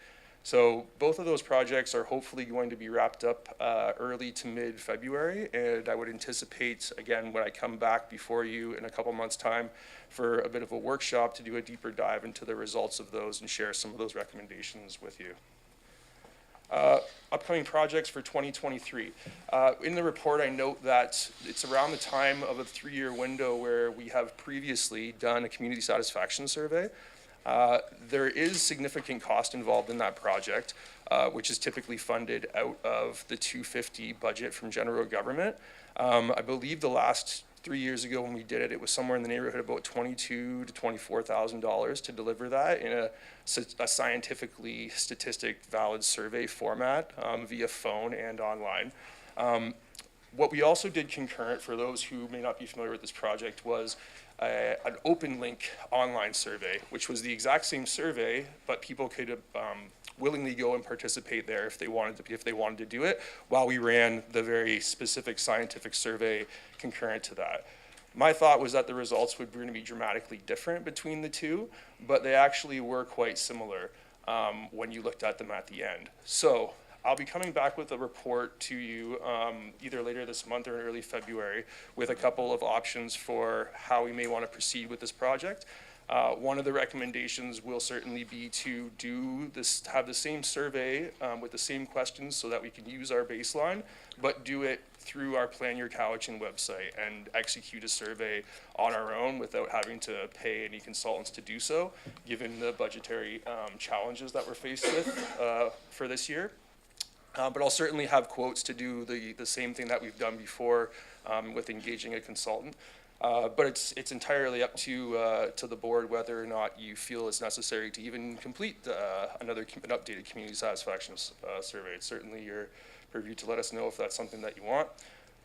So both of those projects are hopefully going to be wrapped up early to mid-February, and I would anticipate, again, when I come back before you in a couple months' time for a bit of a workshop to do a deeper dive into the results of those and share some of those recommendations with you. Upcoming projects for 2023. In the report, I note that it's around the time of a 3-year window where we have previously done a community satisfaction survey. There is significant cost involved in that project, which is typically funded out of the 250 budget from general government. I believe the last 3 years ago when we did it, it was somewhere in the neighborhood of about $22,000 to $24,000 to deliver that in a scientifically statistic valid survey format via phone and online. What we also did concurrent, for those who may not be familiar with this project, was an open link online survey, which was the exact same survey, but people could willingly go and participate there if they wanted to do it, while we ran the very specific scientific survey concurrent to that. My thought was that the results would going to be dramatically different between the two, but they actually were quite similar when you looked at them at the end. So I'll be coming back with a report to you either later this month or in early February with a couple of options for how we may want to proceed with this project. One of the recommendations will certainly be to have the same survey with the same questions so that we can use our baseline, but do it through our Plan Your Cowichan website and execute a survey on our own without having to pay any consultants to do so, given the budgetary challenges that we're faced with for this year. But I'll certainly have quotes to do the same thing that we've done before with engaging a consultant. But it's entirely up to the board whether or not you feel it's necessary to even complete an updated community satisfaction survey. It's certainly your purview to let us know if that's something that you want.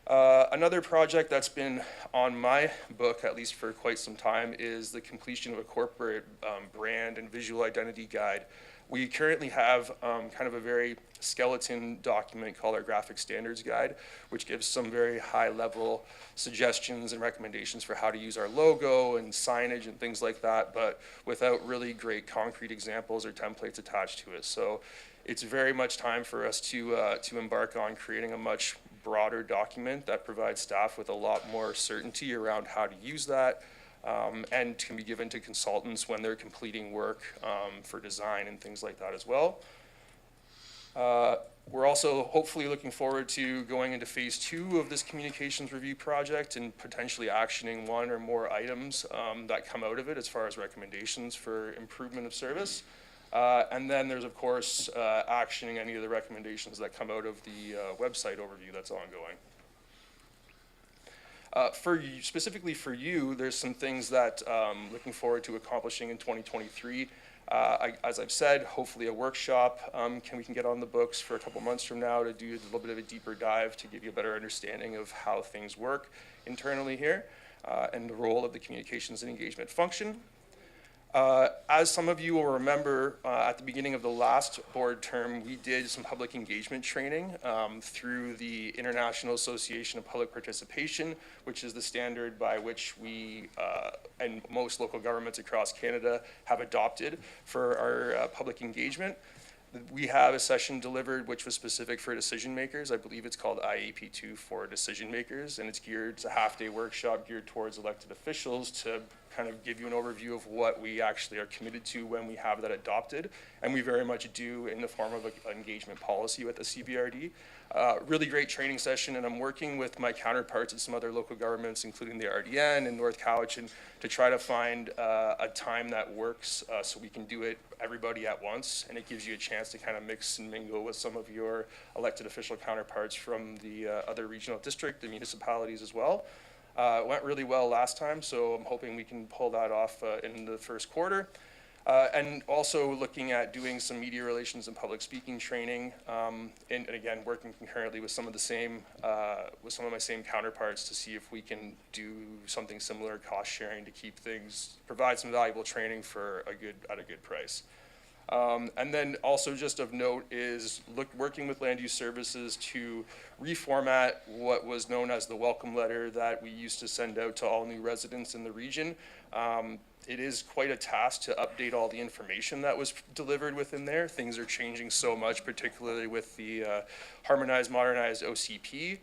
Another project that's been on my book, at least for quite some time, is the completion of a corporate brand and visual identity guide. We currently have kind of a very skeleton document called our Graphic Standards Guide, which gives some very high-level suggestions and recommendations for how to use our logo and signage and things like that, but without really great concrete examples or templates attached to it. So it's very much time for us to embark on creating a much broader document that provides staff with a lot more certainty around how to use that, and can be given to consultants when they're completing work for design and things like that as well. We're also hopefully looking forward to going into phase 2 of this communications review project and potentially actioning one or more items that come out of it as far as recommendations for improvement of service. And then there's, of course, actioning any of the recommendations that come out of the website overview that's ongoing. Specifically for you, there's some things that looking forward to accomplishing in 2023. As I've said, hopefully a workshop we can get on the books for a couple months from now to do a little bit of a deeper dive to give you a better understanding of how things work internally here and the role of the communications and engagement function. As some of you will remember, at the beginning of the last board term, we did some public engagement training through the International Association of Public Participation, which is the standard by which we and most local governments across Canada have adopted for our public engagement. We have a session delivered which was specific for decision makers. I believe it's called IAP2 for decision makers, and it's a half-day workshop geared towards elected officials to kind of give you an overview of what we actually are committed to when we have that adopted, and we very much do in the form of an engagement policy with the CBRD. Really great training session, and I'm working with my counterparts at some other local governments, including the RDN and North Cowichan, to try to find a time that works so we can do it everybody at once, and it gives you a chance to kind of mix and mingle with some of your elected official counterparts from the other regional district, the municipalities as well. It went really well last time, so I'm hoping we can pull that off in the first quarter. And also looking at doing some media relations and public speaking training, and again, working concurrently with some of my same counterparts to see if we can do something similar, cost sharing, to provide some valuable training at a good price. And then also just of note is working with Land Use Services to reformat what was known as the welcome letter that we used to send out to all new residents in the region. It is quite a task to update all the information that was delivered within there. Things are changing so much, particularly with the harmonized, modernized OCP.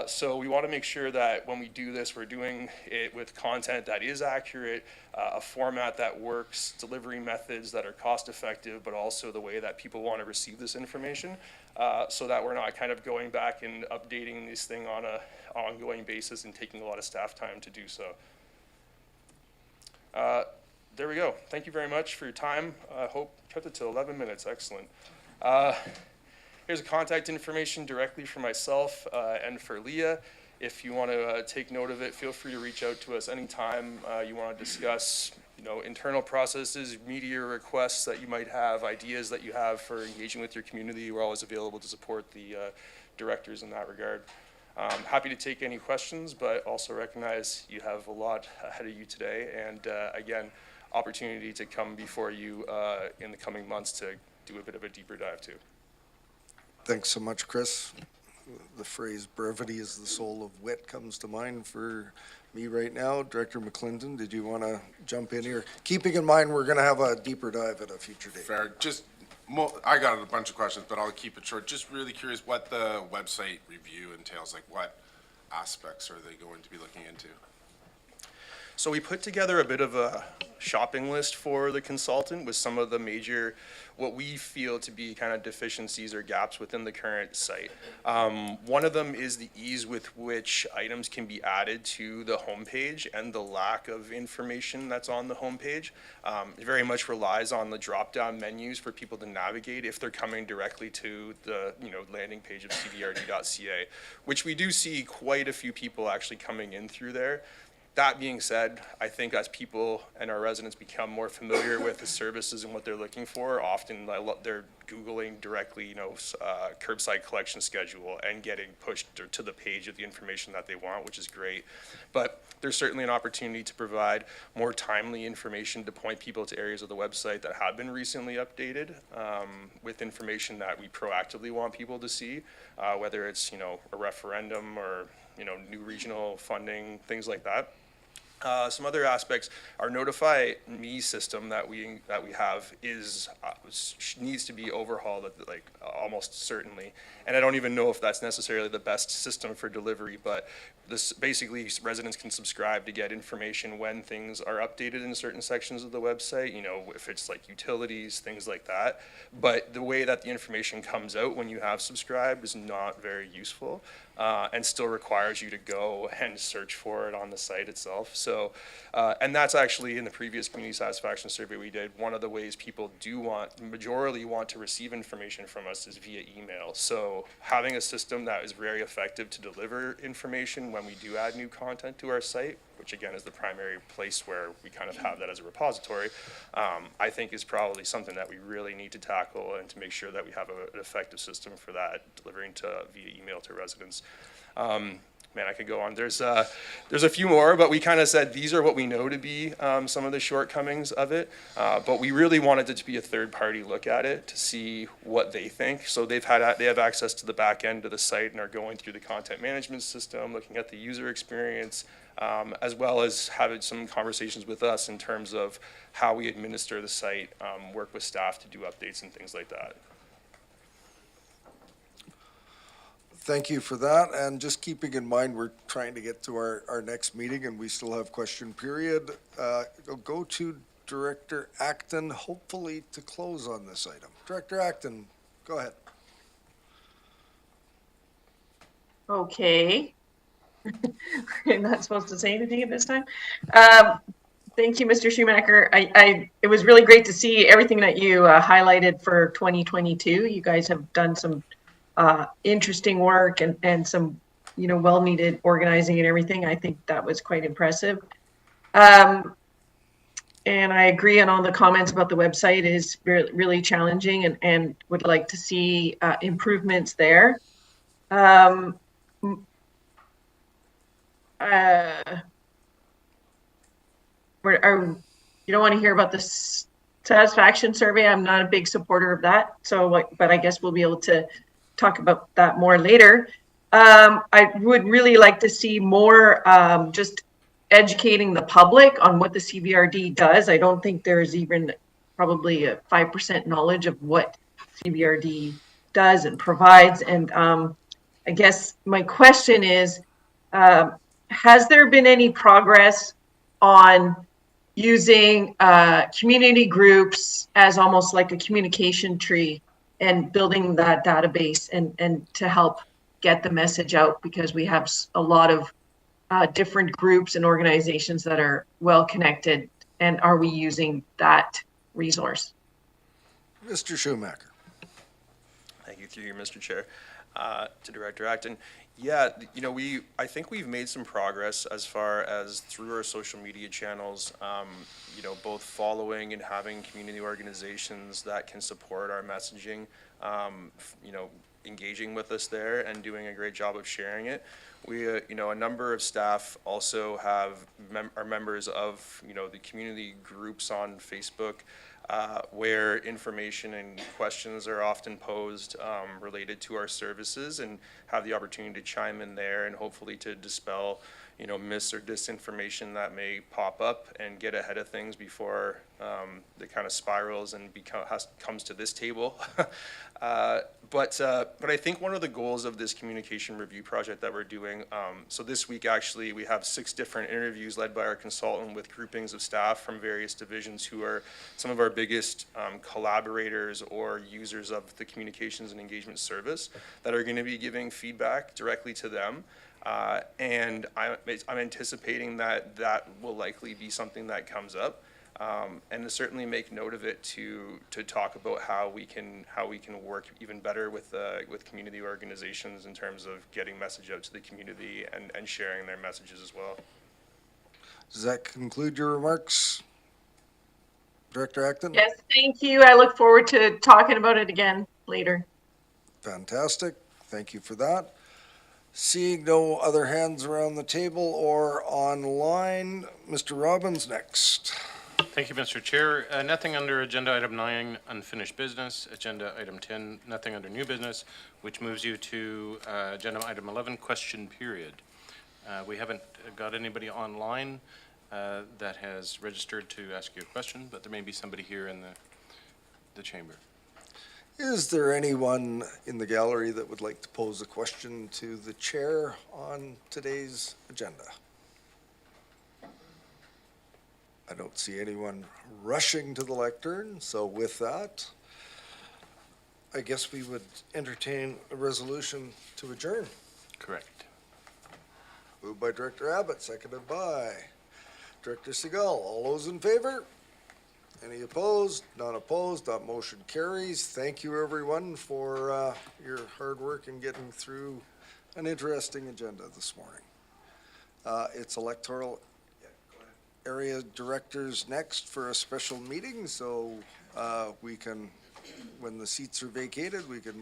So we want to make sure that when we do this, we're doing it with content that is accurate, a format that works, delivery methods that are cost effective, but also the way that people want to receive this information, so that we're not kind of going back and updating this thing on an ongoing basis and taking a lot of staff time to do so. There we go. Thank you very much for your time. I hope kept it to 11 minutes. Excellent. Here's a contact information directly for myself and for Leah. If you want to take note of it, feel free to reach out to us anytime you want to discuss, internal processes, media requests that you might have, ideas that you have for engaging with your community. We're always available to support the directors in that regard. Happy to take any questions, but also recognize you have a lot ahead of you today. And again, opportunity to come before you in the coming months to do a bit of a deeper dive too. Thanks so much, Chris. The phrase brevity is the soul of wit comes to mind for me right now. Director McClendon, did you want to jump in here? Keeping in mind we're going to have a deeper dive at a future date. Fair. I got a bunch of questions, but I'll keep it short. Just really curious what the website review entails. Like, what aspects are they going to be looking into? So we put together a bit of a shopping list for the consultant with some of the major, what we feel to be kind of deficiencies or gaps within the current site. One of them is the ease with which items can be added to the homepage and the lack of information that's on the homepage. It very much relies on the drop-down menus for people to navigate if they're coming directly to the landing page of cbrd.ca, which we do see quite a few people actually coming in through there. That being said, I think as people and our residents become more familiar with the services and what they're looking for, often they're Googling directly, curbside collection schedule and getting pushed to the page of the information that they want, which is great. But there's certainly an opportunity to provide more timely information to point people to areas of the website that have been recently updated with information that we proactively want people to see, whether it's, a referendum or, new regional funding, things like that. Some other aspects, our Notify Me system that we have is needs to be overhauled, like almost certainly. And I don't even know if that's necessarily the best system for delivery, but this basically residents can subscribe to get information when things are updated in certain sections of the website. You know, if it's like utilities, things like that. But the way that the information comes out when you have subscribed is not very useful. And still requires you to go and search for it on the site itself. So, and that's actually in the previous community satisfaction survey we did, one of the ways people majority want to receive information from us is via email. So having a system that is very effective to deliver information when we do add new content to our site, which again is the primary place where we kind of have that as a repository, I think is probably something that we really need to tackle and to make sure that we have an effective system for that, delivering via email to residents. Man, I could go on. There's a few more, but we kind of said these are what we know to be some of the shortcomings of it. But we really wanted it to be a third-party look at it to see what they think. So they have access to the back end of the site and are going through the content management system, looking at the user experience, as well as having some conversations with us in terms of how we administer the site, work with staff to do updates and things like that. Thank you for that, and just keeping in mind, we're trying to get to our next meeting, and we still have question period. I'll go to Director Acton, hopefully to close on this item. Director Acton, go ahead. Okay. I'm not supposed to say anything at this time. Thank you, Mr. Schumacher. It was really great to see everything that you highlighted for 2022. You guys have done some interesting work and some, well-needed organizing and everything. I think that was quite impressive. And I agree on all the comments about the website is really challenging and would like to see improvements there. You don't want to hear about the satisfaction survey. I'm not a big supporter of that. But I guess we'll be able to talk about that more later. I would really like to see more just educating the public on what the CBRD does. I don't think there's even probably a 5% knowledge of what CBRD does and provides. And I guess my question is, has there been any progress on using community groups as almost like a communication tree and building that database and to help get the message out, because we have a lot of different groups and organizations that are well connected, and are we using that resource? Mr. Schumacher. Thank you, through you, Mr. Chair. To Director Acton. Yeah, I think we've made some progress as far as through our social media channels, both following and having community organizations that can support our messaging, engaging with us there and doing a great job of sharing it. We, a number of staff also are members of, the community groups on Facebook, where information and questions are often posed related to our services, and have the opportunity to chime in there and hopefully to dispel, mis or disinformation that may pop up and get ahead of things before it kind of spirals and comes to this table. But I think one of the goals of this communication review project that we're doing, so this week actually we have 6 different interviews led by our consultant with groupings of staff from various divisions who are some of our biggest collaborators or users of the communications and engagement service that are going to be giving feedback directly to them. And I'm anticipating that will likely be something that comes up. And to certainly make note of it to talk about how we can work even better with community organizations in terms of getting message out to the community and sharing their messages as well. Does that conclude your remarks, Director Acton? Yes, thank you. I look forward to talking about it again later. Fantastic. Thank you for that. Seeing no other hands around the table or online, Mr. Robbins next. Thank you, Mr. Chair. Nothing under agenda item 9, unfinished business. Agenda item 10, nothing under new business, which moves you to agenda item 11, question period. We haven't got anybody online. that has registered to ask you a question, but there may be somebody here in the chamber. Is there anyone in the gallery that would like to pose a question to the chair on today's agenda? I don't see anyone rushing to the lectern, so with that, I guess we would entertain a resolution to adjourn. Correct. Moved by Director Abbott, seconded by Director Segal. All those in favor? Any opposed? None opposed. That motion carries. Thank you, everyone, for your hard work in getting through an interesting agenda this morning. It's electoral area directors next for a special meeting, so we can, when the seats are vacated, we can move